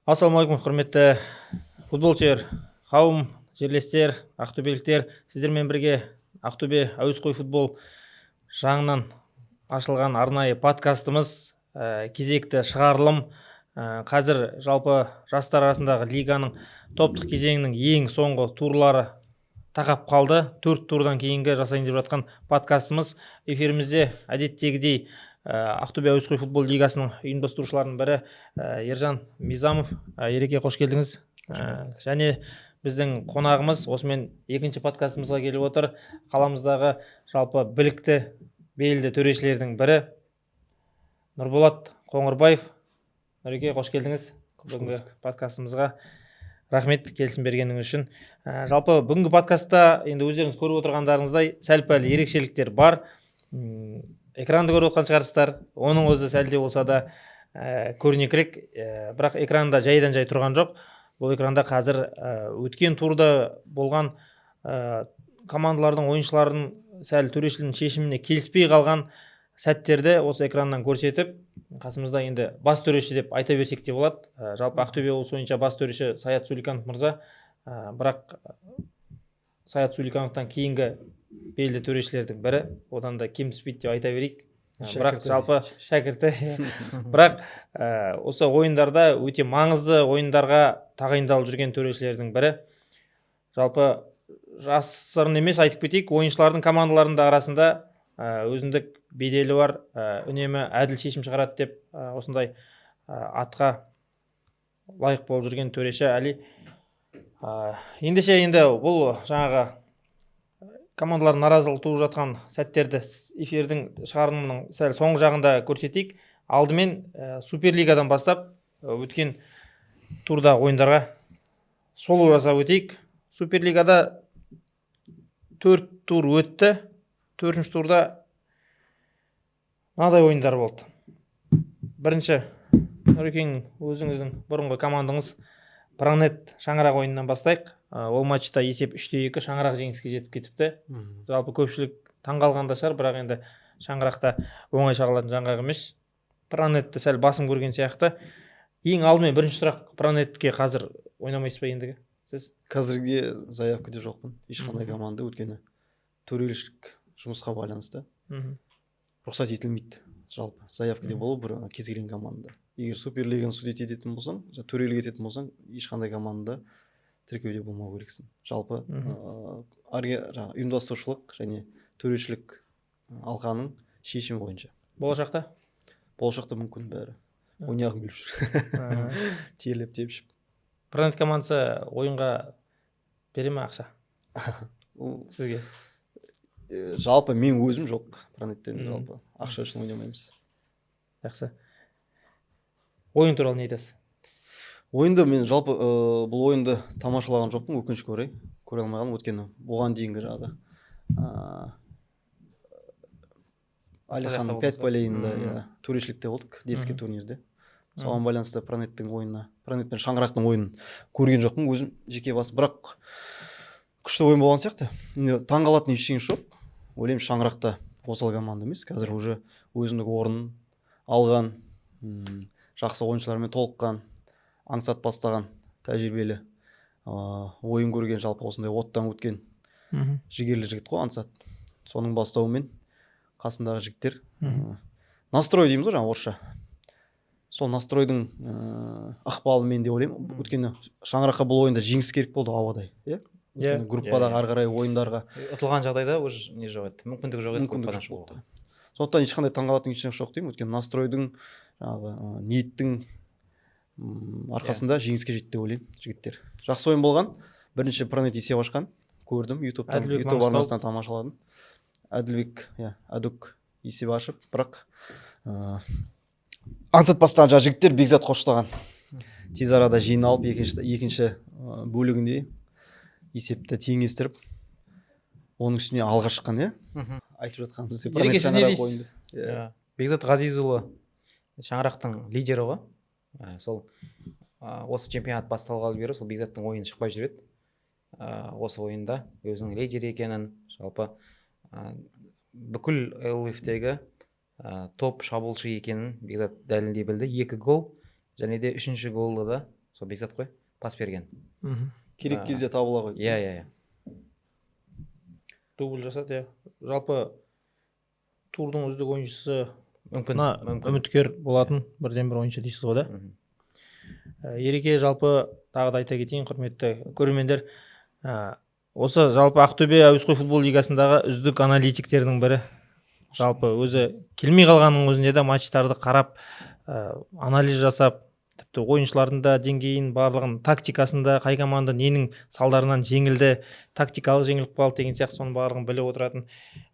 Ассалаумағалейкум, құрметті футболшылар, қауым, жерлестер, ақтөбеліктер. Сіздермен бірге Ақтөбе әуесқой футбол жаңынан ашылған арнайы подкастымыз, кезекті шығарылым. Қазір жалпы жастар арасындағы лиганың топтық кезеңінің ең соңғы турлары тақап қалды. 4 турдан кейінгі жасайын деп жатқан подкастымыз. Эфирімізде әдеттегідей Ақтөбе әуесқой футбол лигасының ұйымдастырушыларының бірі Ержан Мизамов. Ереке, қош келдіңіз. Және біздің қонағымыз осымен екінші подкастымызға келіп отыр. Қаламыздағы жалпы білікті, белді төрешілердің бірі Нұрболат Қоңырбаев. Ереке, қош келдіңіз бүгінгі подкастымызға. Рахмет келісім бергеніңіз үшін. Жалпы бүгінгі подкастта енді өздеріңіз көріп отырғандарыңыздай сәл-пәл ерекшеліктер бар. Экранды көріп отқан шығарсыздар. Оның өзі сәлде болса да көрнекілік, бірақ экранда жайдан жай тұрған жоқ. Бұл экранда қазір өткен турда болған командалардың ойыншыларын сәл төрешілердің шешіміне келіспей қалған сәттерді осы экраннан көрсетіп, қасымызда енді бас төреші деп айта берсек те болады. Жалпы Ақтөбе облысы бойынша бас төреші Саят Суликанов мырза, бірақ Саят Суликановтан кейінгі белді төрешілердің бірі, одан да кем түспейді деп айта берейік. Бірақ жалпы шәкірті. Бірақ осы ойындарда өте маңызды ойындарға тағайындалып жүрген төрешілердің бірі. Жалпы жасырын емес айтып кетейік, ойыншылардың командаларында арасында өзіндік беделі бар, үнемі әділ шешім шығарады деп осындай атқа лайық болып жүрген төреші Әли. Ендеше бұл жаңағы командалар наразылық туып жатқан сәттерді эфирдің шығарылымының сәл соңғы жағында көрсетейік. Алдымен Суперлигадан бастап өткен турда ойындарға шолу жасап өтейік. Суперлигада 4 тур өтті. 4-ші турда мынадай ойындар болды. Бірінші, Нұрекең, өзіңіздің бұрынғы командаңыз Пронет Шаңырақ ойынынан бастайық. Ол матчта есеп 3-2 Шаңырақ жеңіске жетіп кетіпті. Жалпы көпшілік таңғалғанда шығар, бірақ енді Шаңырақта оңай шағылатын жаңғақ емес. Пронетті сәл басым көрген сияқты. Ең алдымен бірінші сұрақ, Пронетке қазір ойнамайсыз ба ендігі? Сіз? Қазірге заявкада жоқпын. Ешқандай команда өткені төрешілік жұмысқа байланысты. Рұқсат етілмейді. Жалпы заявкада болу бір кез келген командада. Егер Суперлиганы судить ететін болсаң, төрелік ететін болсаң, ешқандай командада тіркеуде болмау керексің. Жалпы ұйымдастырушылық және төрешілік алқаның шешімі бойынша. Болашақта? Болашақта мүмкін бәрі. Ойнағым келіп жүр. Терлеп тепшіп. Пронет командасы ойынға бере ме ақша? Сізге? Жалпы мен өзім жоқ. Пронеттен жалпы ақша үшін ойнамаймыз. Жақсы. Ойын туралы не айтасыз? Ойынды мен жалпы бұл ойынды тамашалаған жоқпын, өкінішке орай. Көре алмаған, өткені бұған дейінгі жағы. Әлиханның 5 полейінде төрешілікте болдық, детский турнирде. Соған байланысты Пронеттің ойынына, Пронет пен Шаңырақтың ойынын көрген жоқпын, өзім жеке басы. Бірақ күшті ойын болған сияқты. Таңғалатын ештеңе жоқ. Ойлаймын, Шаңырақта осал команда емес, қазір уже өзіндік орнын алған, жақсы ойыншылармен толыққан, аңсат бастаған, тәжірибелі ойын көрген, жалпы осындай оттан өткен жігерлі жігіт қой аңсат. Соның бастауымен қасындағы жігіттер настрой дейміз ғой жаңа орысша. Сол настройдың ықпалымен деп ойлаймын. Өткені Шаңыраққа бұл ойында жеңіс керек болды ауадай, иә? Группадағы ары қарай ойындарға ұтылған жағдайда уже не жоқ еді, мүмкіндік жоқ еді группадан шығуға. Сондықтан ешқандай таңғалатын ештеңе жоқ деймін. Өйткені настройдың, ниеттің арқасында жеңіске жетті деп ойлаймын жігіттер. Жақсы ойын болған. Бірінші Пронет есеп ашқан, көрдім, YouTube арнасынан тамашаладым. Әділбек, Әдук есеп ашып, бірақ аңсат бастаған жігіттер Бекзат қоштаған. Тез арада жиналып, екінші бөлігінде есепті теңестіріп, оның үстіне алға шыққан, айтып жатқанымыз деп. Ереке, сіз не дейсіз? Бекзат Ғазизұлы Шаңырақтың лидері ғой. Сол осы чемпионат басталғалы бері сол Бекзаттың ойыны шықпай жүреді. Осы ойында өзінің лидер екенін, жалпы бүкіл ЛФ-тегі топ шабуылшы екенін Бекзат дәлелдей білді. 2 гол және де 3-ші голды да сол Бекзат қой, пас берген. керек кезде табыла ғой. Иә. Дубль жасады, жалпы турдың үздік ойыншысы Мүмкін. үміткер болатын бірден бір ойыншы дейсіз ғой да. Ереке, жалпы тағы да айта кетейін, құрметті көрермендер, осы жалпы Ақтөбе әуесқой футбол лигасындағы үздік аналитиктердің бірі. Жалпы өзі келмей қалғанның өзінде де матчтарды қарап, анализ жасап, тіпті ойыншылардың да деңгейін, барлығын, тактикасында қай команда ненің салдарынан жеңілді, тактикалық жеңіліп қалды деген сияқты соның барлығын біліп отыратын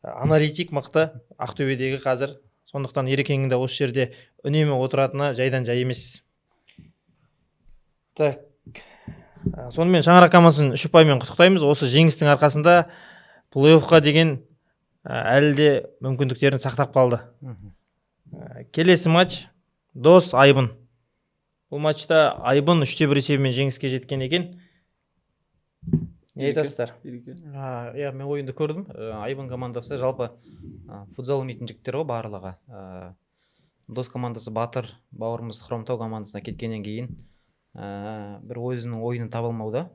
аналитик мықты Ақтөбедегі қазір. Сондықтан Ерекеңнің де осы жерде үнемі отыратыны жайдан жай емес. Так. Сонымен Шаңырақ командасын 3 ұпаймен құттықтаймыз. Осы жеңістің арқасында плей-оффқа деген әлі де мүмкіндіктерін сақтап қалды. Келесі матч Дос Айбын. Бұл матчта Айбын 3-1 есебімен жеңіске жеткен екен. Не айтасыздар? Иә, мен ойынды көрдім. Айбын командасы жалпы футзал ойнайтын жігіттер ғой барлығы. Дос командасы Батыр бауырымыз Хромтау командасына кеткеннен кейін бір өзінің ойынын таба алмауда.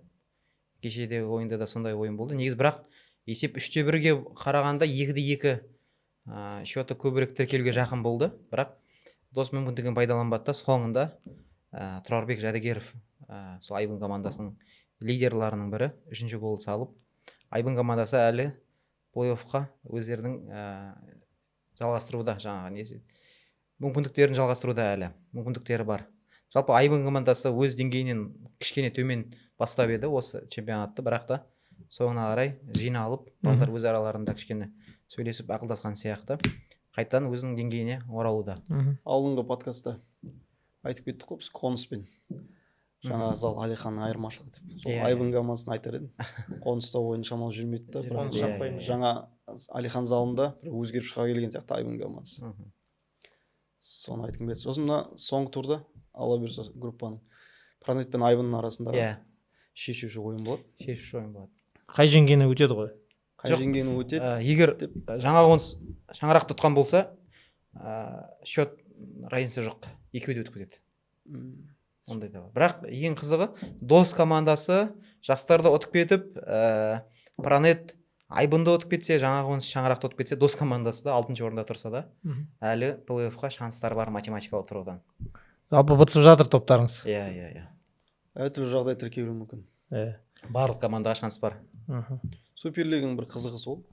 Кешедегі ойында да сондай ойын болды. Негізі бірақ есеп 3-1-ге қарағанда 2-2 счеты көбірек тіркелуге жақын болды. Бірақ Дос мүмкіндігін пайдаланбады да соңында Тұрарбек Жәдігеров сол Айбын командасының лидерларының бірі 3-ші гол салып, Айбын командасы әлі плей-оффқа өздерінің жалғастыруда, жаңағы мүмкіндіктерін жалғастыруда әлі. Мүмкіндіктері бар. Жалпы Айбын командасы өз деңгейінен кішкене төмен бастап еді осы чемпионатты, бірақ та соңына қарай жиналып, балдар өз араларында кішкене сөйлесіп ақылдасқан сияқты қайтадан өзінің деңгейіне оралуда. Алдыңғы подкастта айтып кеттік қой, біз қоныспен жаңа зал Алиханның айырмашылығы деп. Сол Айбын командасын айтар едім. Қоныста ойын шамалы жүрмейді да. Жаңа Алихан залында бір өзгеріп шыға келген сияқты Айбын командасы. Соны айтқым келеді. Сосын мына соңғы турда алла бұйырса группаның Пронет пен Айбынның арасында шешуші ойын болады. Қай жеңгені өтеді ғой? Қай жеңгені өтеді? Егер жаңа қоныс шаңырақ тұтқан болса, счет разница жоқ. Екеуі де өтіп кетеді. Ондай да бар. Бірақ ең қызығы Дос командасы жастарды ұтып кетіп, Пронет Айбынды ұтып кетсе, жаңа қоныс шаңырақты ұтып кетсе, Дос командасы да 6-ші орында тұрса да, әлі плей-оффқа шанстар бар математикалық тұрғыдан. Жалпы бытсып жатыр топтарыңыз. Иә. Әртүрлі жағдай тіркелуі мүмкін. Барлық командаға шанс бар. Суперлигінің бір қызығы сол.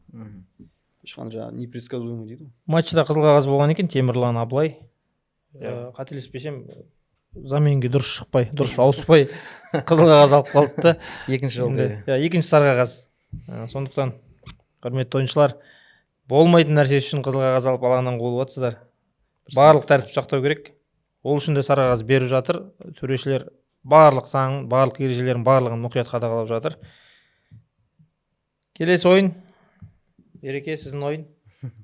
Ешқандай жаңағы непредсказуемый дейді. Матчта қызыл қағаз болған екен, Темірлан Абылай. Қателеспесем, заменге дұрыс шықпай, дұрыс ауыспай қызыл қағаз алып қалды да. Екінші жолда. Екінші сары қағаз. Сондықтан құрметті ойыншылар, болмайтын нәрсе үшін қызыл қағаз алып алаңнан қуылып жатсыздар. Барлық тәртіп сақтау керек. Ол үшін де сары қағаз беріп жатыр. Төрешілер барлық заң, барлық ережелерін барлығын мұқият қадағалап жатыр. Келесі ойын. Ереке, сіздің ойын.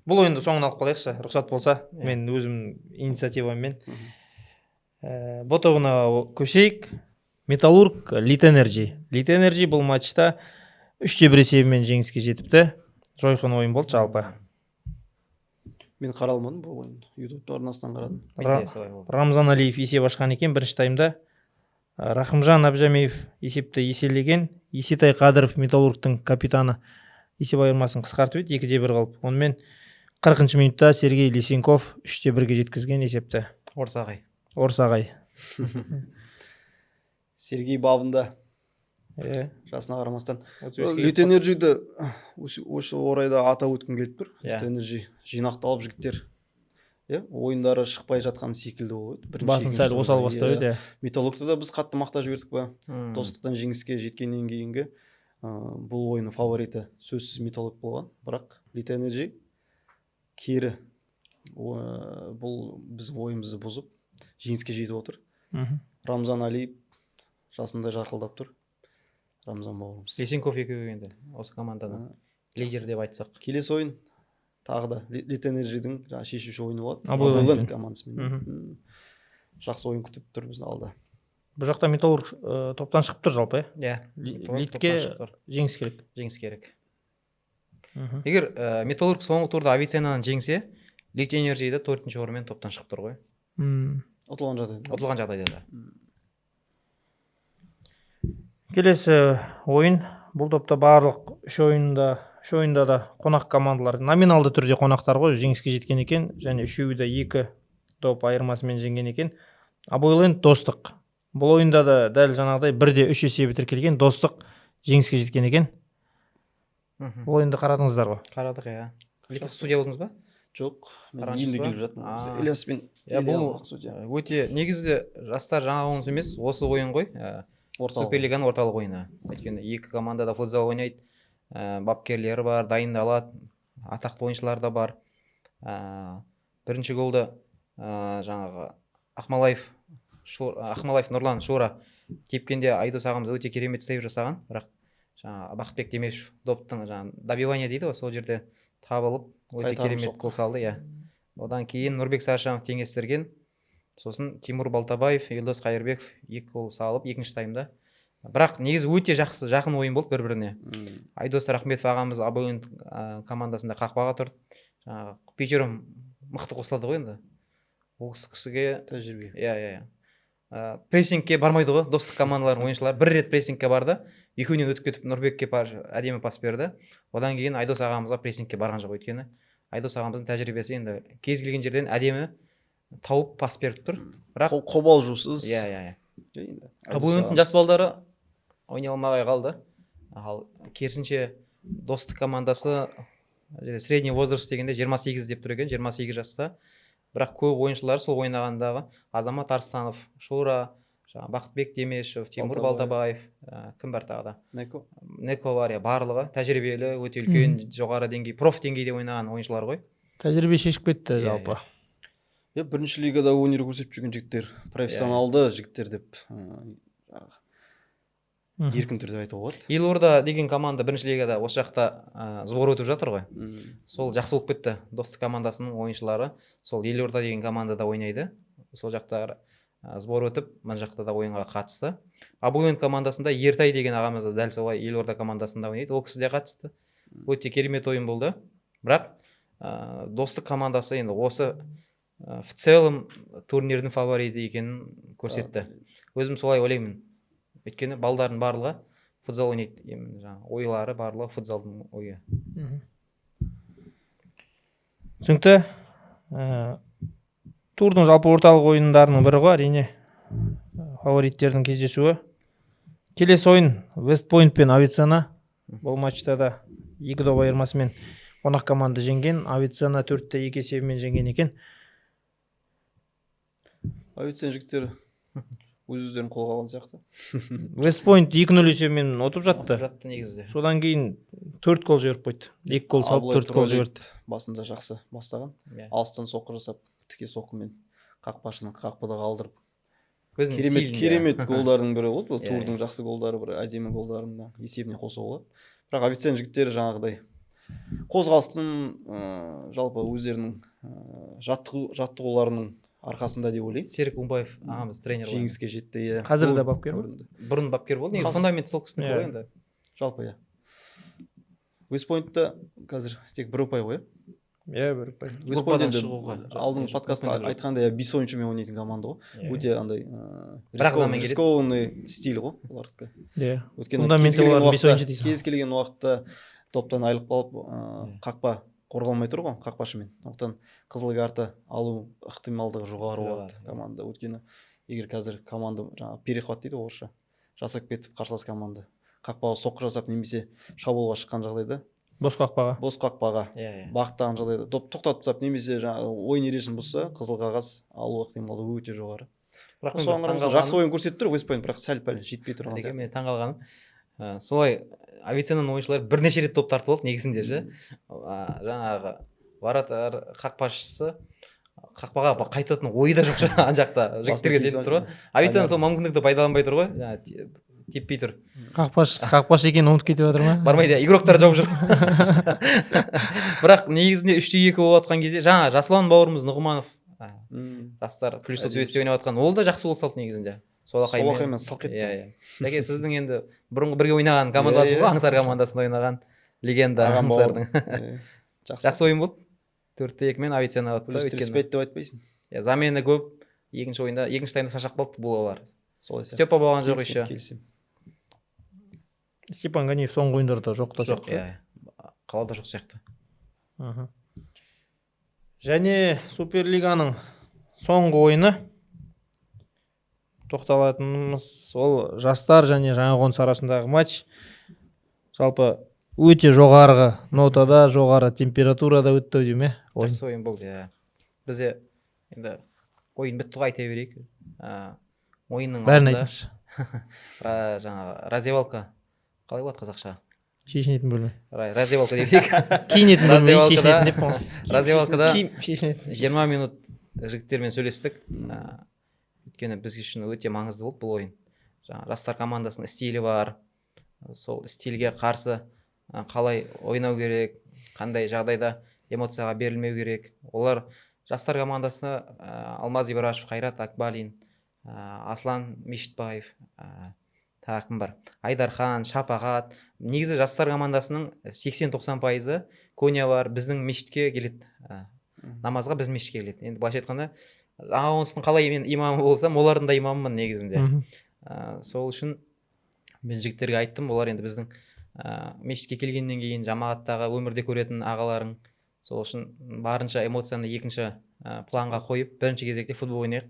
Бұл ойынды соңын алып қалайықшы, рұқсат болса. Мен өзім инициативаммен. Бұл тобына көшейік. Металлург, Лит-Энерджи. Лит-Энерджи бұл матчта 3-1 есебімен жеңіске жетіпті. Жойқын ойын болды жалпы. Мен қара алмадым бұл ойынды. YouTube арнасынан қарадым. Рамзан Алиев есеп ашқан екен бірінші таймда. Рахымжан Абжамиев есепті еселеген. Есетай Қадыров Металлургтың капитаны есеп айырмасын қысқартып еді, 2-1 қалып. Онымен 40-шы минутта Сергей Лисенков 3-1-ге жеткізген есепті. Орсағай. Сергей бабында. Жасына қарамастан. Лит-Энерджиді осы орайда атап өткім келіп тұр. Лит-Энерджи жинақталып жігіттер. Ойындары шықпай жатқан секілді болды. Басын сәл осал бастау еді. Металлургты да біз қатты мақтап жібердік па. Достықтан жеңіске жеткеннен кейінгі бұл ойынның фавориті сөзсіз Металлург болған. Бірақ Лит-Энерджи кері бұл біздің ойымызды бұзып жеңіске жетіп отыр. Рамзан Алиев жасында жарқылдап тұр. Рамзан бауырымыз. Лисенков екеуі енді осы команданың лидер деп айтсақ. Келесі ойын тағы да Лит-Энерджидің шешуші ойыны болады. Абылайдың командасымен. Жақсы ойын күтіп тұр біздің алда. Бұл жақта Металлург топтан шығып тұр жалпы. Литке жеңіс керек. Жеңіс керек. Егер Металлург соңғы турда Авиценнаны жеңсе, Лит-Энерджиді 4-ші орынмен топтан шығып тұр ғой. Ұтылған жағдайда. Ұтылған жағдайда да. Келесі ойын. Бұл топта барлық үш ойында да қонақ командалар номиналды түрде қонақтар ғой, жеңіске жеткен екен, және үшеуі де 2 доп айырмасымен жеңген екен. Абойленд Достық. Бұл ойында да дәл жаңағыдай 1-3 есебі тіркелген, Достық жеңіске жеткен екен. Бұл ойынды қарадыңыздар ғой? Қарадық, иә. Ілияс судья болдыңыз ба? Жоқ, мен Қараңызшы енді ба? келіп жатырмын. Ильяспен Бұл өте негізі жастар жаңа ойын емес, осы ойын ғой. Суперлиганың орталық ойыны. Өйткені екі команда да футзал ойнайды, бапкерлері бар, дайындалады, атақты ойыншылар да бар. Бірінші голды жаңағы Ақмалаев Нұрлан Шура тепкенде Айдос ағамыз өте керемет сейв жасаған, бірақ жаңағы Бақытбек Демешев доптың добивание дейді ғой, сол жерде табылып өте керемет гол салды, иә. Одан кейін Нұрбек Саршанов теңестірген, сосын Тимур Балтабаев, Елдос Қайырбеков 2 гол салып екінші таймда. Бірақ негізі өте жақсы, жақын ойын болды бір-біріне. Айдос Рахметов ағамыз Абойленд командасында қақпаға тұрды. Жаңағы Петером мықты қосылады ғой енді. Ол кісіге тәжірибе. Иә. Прессингке бармайды ғой, Достық командаларының ойыншылары. Бір рет прессингке барды, екеуінен өтіп кетіп Нұрбекке әдемі пас берді. Одан кейін Айдос ағамызға прессингке барған жоқ, өйткені Айдос ағамыздың тәжірибесі енді кез келген жерден әдемі тауып пас беріп тұр. Бірақ қобалжусыз. Иә. Абойленд жас балдары ойнай алмай қалды. Ал керісінше Достық командасы средний возраст дегенде 28 деп тұр екен, 28 жаста. Бірақ көп ойыншылар сол ойнағандағы Азамат Арстанов, Шура, Бақытбек Демешев, Тимур Балтабаев, кім бар тағы да? Неко бар, барлығы тәжірибелі, өте үлкен, жоғары деңгей, проф деңгейде ойнаған ойыншылар ғой. Тәжірибе шешіп кетті жалпы. Бірінші лигада өнер көрсетіп жүрген жігіттер, профессионалды жігіттер деп еркін түрде айтуға болады. Елорда деген команда бірінші лигада осы жақта сбор өтіп жатыр ғой. Сол жақсы болып кетті. Достық командасының ойыншылары сол Елорда деген командада ойнайды. Сол жақта сбор өтіп, мына жақта да ойынға қатысты. Абойленд командасында Ертай деген ағамыз дәл солай Елорда командасында ойнайды. Ол кісі де қатысты. Өте керемет ойын болды. Бірақ Достық командасы енді осы в целом турнирдің фавориті екенін көрсетті. Өзім солай ойлаймын. Өйткені балдардың барлығы футзал ойнайды, ойлары барлығы футзалдың ойы. Түсінікті. Турдың жалпы орталық ойындарының бірі ғой, әрине фавориттердің кездесуі. Келесі ойын Вестпойнт пен Авиценна. Бұл матчта да 2 доп айырмасымен қонақ команда жеңген. Авиценна 4-2 есебімен жеңген екен. Авиценна жігіттері өз-өздерін қолға алған сияқты. Вестпойнт 2-0 есебімен ұтып жатты. Негізінде. Содан кейін 4 гол жіберіп қойды. 2 гол салып 4 гол жіберді. Басында жақсы бастаған. Алыстан соққы жасап, тіке соққымен қақпашыны қақпада қалдырып. Керемет голдардың бірі болды. Бұл турдың жақсы голдары, бір әдемі голдарында есебіне қосуға болады. Бірақ Авиценна жігіттері жаңағыдай қозғалыстың жалпы өздерінің жаттығуларының арқасында деп ойлаймын. Серік Умбаев ағамыз тренер ғой. Жеңіске жетті. Қазір де бапкер ғой. Бұрын бапкер болды. Негізі фундамент сол кісінің ғой енді. Жалпы иә. Вестпойнтта қазір тек 1 ұпай ғой. Иә, 1 ұпай. Вестпойнт енді алдың подкастта айтқанда 5 ойыншымен ойнайтын команда ғой. Өте андай рискованный стиль ғой олардікі. Иә. Өйткені кез келген уақытта топтан айылып қалып қақпа қорғалмай тұр ғой қақпашымен. Оқтан қызыл карта алу ықтималдығы жоғары болады команда. Өйткені егер қазір команда перехват дейді орысша жасап кетіп қарсылас команда қақпаға соққы жасап немесе шабуылға шыққан жағдайда бос қақпаға бағыттаған жағдайда тоқтатып тастап немесе ойын ережесін бұзса қызыл қағаз алу ықтималдығы өте жоғары. Соған қарамастан жақсы ойын көрсетіп тұр Вестпойнт, бірақ сәл-пәл жетпей тұрған сияқты. Мен таңғалғаным солай Авиценнаның ойыншылары бірнеше рет топ тартып алды негізінде же. Жаңағы вратар қақпашысы қақпаға қайтатын ойы да жоқ ана жақта жігіттерге тиіп тұр ғой. Авиценна сол мүмкіндікті пайдаланбай тұр ғой. Теппей тұр. Қақпашы екенін ұмытып кетіп жатыр ма? Бармайды, игроктар жауып жүр. Бірақ негізінде 3-2 болып жатқан кезде жаңа Жасұлан бауырымыз Нұғыманов жастар плюс 35-те ойнап жатқан, ол да жақсы гол салды негізінде. Солақаймен сылқ етті. Яке сіздің енді бұрынғы бірге ойнаған командасыңыз ғой, Аңсар командасында ойнаған легенда Аңсардың. Жақсы ойын болды. 4-2 мен Авиценна ұтты. Плюс 35 деп айтпайсың. Замені көп. Екінші таймда шаршап қалды бұл олар. Степа болған жоқ еще. Степан Ганиев соңғы ойындарда жоқ та жоқ, иә, қалада жоқ сияқты. Мгм. Және Суперлиганың соңғы ойыны тоқталатынымыз ол жастар және Жаңақоныс арасындағы матч. Жалпы өте жоғарғы нотада, жоғары температурада өтті деймін, иә? Ойын. Жақсы ойын болды, иә. Бізде енді ойын бітті ғой, айта берейік. Ойынның Бәрін алдында айтыңызшы. жаңағы раздевалка, қалай болады қазақша? Шешінетін бөлме. Раздевалка деп едік. Киінетін бөлме, Раздевалкада- шешінетін деп қойған. Раздевалкада Киім шешінетін. 20 минут жігіттермен сөйлестік. Өйткені біз үшін өте маңызды болды бұл ойын. Жаңа жастар командасының стилі бар. Сол стильге қарсы қалай ойнау керек, қандай жағдайда эмоцияға берілмеу керек. Олар жастар командасына Алмаз Ибрашев, Қайрат Акбалин, Аслан Мешітбаев, тағы кім бар? Айдархан, Шапағат. Негізі жастар командасының 80-90% Коня бар, біздің мешітке келеді. Намазға біздің мешітке келеді. Енді былайша айтқанда, Жаңақоныстың қалай мен имамы болсам, олардың да имамымын негізінде. Сол үшін мен жігіттерге айттым, олар енді біздің мешітке келгеннен кейін жамағаттағы өмірде көретін ағаларың. Сол үшін барынша эмоцияны екінші планға қойып, бірінші кезекте футбол ойнайық,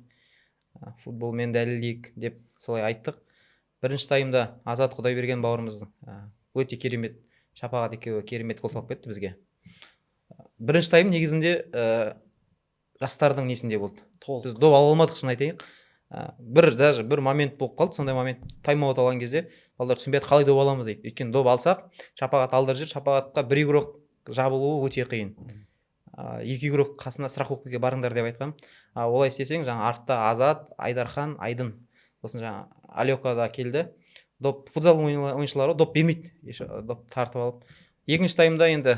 футболмен дәлелдейік деп солай айттық. Бірінші таймда Азат Құдайберген бауырымыздың өте керемет, Шапағат екеуі керемет гол салып кетті бізге. Бірінші тайм негізінде жастардың несінде болды. Біз доп ала алмадық, шын айтайын. Бір момент болып қалды, сондай момент тайм-аут алған кезде балдар түсінбеді қалай доп аламыз дейді. Өйткені доп алсақ, Шапағат алдырып жүр, Шапағатқа бір игрок жабылуы өте қиын. Екі игрок қасына страховкаға барыңдар деп айтқам. Олай істесең, жаңа артта Азат, Айдархан, Айдын. Сосын жаңа Алёка да келді. Доп футзал ойыншылары доп бермейді. Доп тартып алып. Екінші таймда енді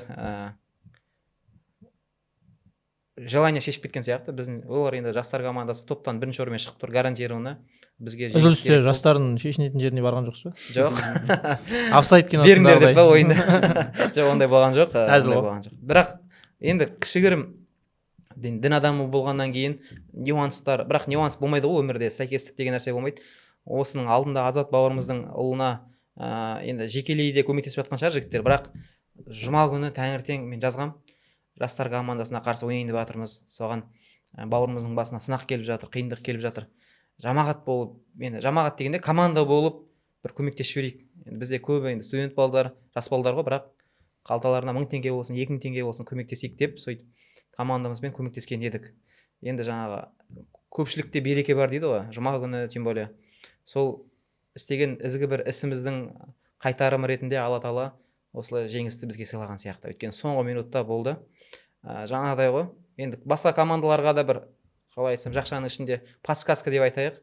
желание шешіп кеткен сияқты. Біздің олар енді жастар командасы топтан бірінші орынмен шығып тұр, гарантированно бізге жеңіс керек. Үзілісте жастардың шешінетін жеріне барған жоқсыз ба? Жоқ. Офсайд киносында беріңдер деп па ойында. Жоқ, ондай болған жоқ. Әзіл болған жоқ. Бірақ енді кішігірім дін адамы болғаннан кейін нюанстар, бірақ нюанс болмайды ғой өмірде, сәйкестік деген нәрсе болмайды. Осының алдында Азат бауырымыздың ұлына енді жекелей де көмектесіп жатқан шығар жігіттер, бірақ жұма күні таңертең мен жазғам, жастар командасына қарсы ойнайын деп жатырмыз. Соған бауырымыздың басына сынақ келіп жатыр, қиындық келіп жатыр. Жамағат болып, енді жамағат дегенде команда болып бір көмектесіп жіберейік. Енді бізде көбі енді студент балдар, жас балдар ғой, бірақ қалталарына 1000 теңге болсын, 2000 теңге болсын көмектесейік деп сөйтіп командамызбен көмектескен едік. Енді жаңағы көпшілікте береке бар дейді ғой, жұма күні тем более. Сол істеген ізгі бір ісіміздің қайтарымы ретінде Алла Тағала осылай жеңісті бізге сыйлаған сияқты. Өйткені соңғы минутта болды. Жаңағыдай ғой. Енді басқа командаларға да бір, қалай айтсам, жақшаның ішінде подсказка деп айтайық.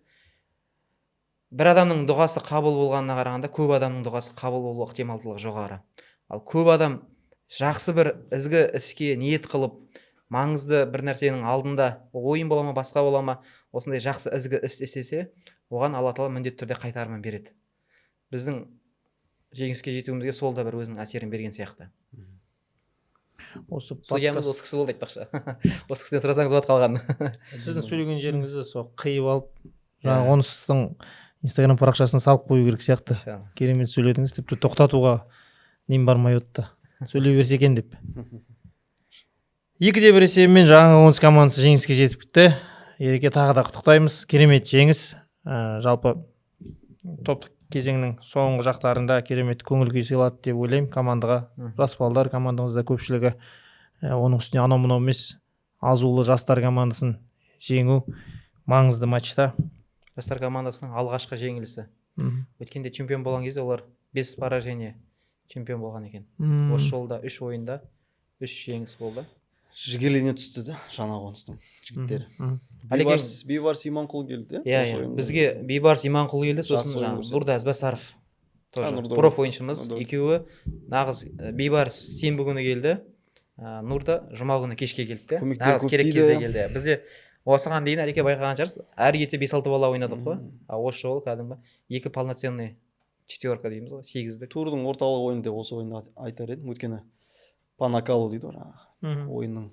Бір адамның дұғасы қабыл болғанына қарағанда, көп адамның дұғасы қабыл болу ықтималдылығы жоғары. Ал көп адам жақсы бір ізгі іске ниет қылып, маңызды бір нәрсенің алдында, ойын бола ма, басқа бола ма, осындай жақсы ізгі іс істесе, оған Алла Тағала міндетті түрде қайтарымын береді. Біздің жеңіске жетуімізге сол да бір өзінің әсерін берген сияқты. Осы Судьямыз осы кісі болды айтпақшы. Осы кісіден сұрасаңыз болады қалған. сіздің сөйлеген жеріңізді сол қиып алып, Жаңақоныстың Инстаграм парақшасына салып қою керек сияқты. Керемет сөйледіңіз, тіпті тоқтатуға нем бармай отты. Сөйлей берсе екен деп. 2-1 есебімен Жаңақоныс командасы жеңіске жетіп кетті. Ереке тағы да құттықтаймыз. Керемет жеңіс. Жалпы топтық кезеңнің соңғы жақтарында керемет көңіл күй сыйлады деп ойлаймын командаға. Жас балдар командамызда көпшілігі оның үстіне анау-мынау емес, азулы жастар командасын жеңу маңызды матчта. Жастар командасының алғашқы жеңілісі. Өткенде чемпион болған кезде олар 5 поражение чемпион болған екен. Осы жолда 3 ойында 3 жеңіс болды. Жігерлене түсті да Жаңақоныстың жігіттері. Бейбарыс Иманқұл келді. Иә, бізге Бейбарыс Иманқұл келді, сосын Нұрда Әзбасаров. Проф ойыншымыз. Екеуі нағыз Бейбарыс сенбі күні келді. Нұрда жұма күні кешке келді. Нағыз керек кезде келді. Бізде осыған дейін әреке байқаған шығарсыз, әр кетсе 5-6 бала ойнадық қой. Осы жолы кәдімгі 2 полноценный четверка дейміз ғой, 8-дік. Турдың орталық ойынды осы ойында айтар едім. Өйткені Панакалу дейді ғой, ойынның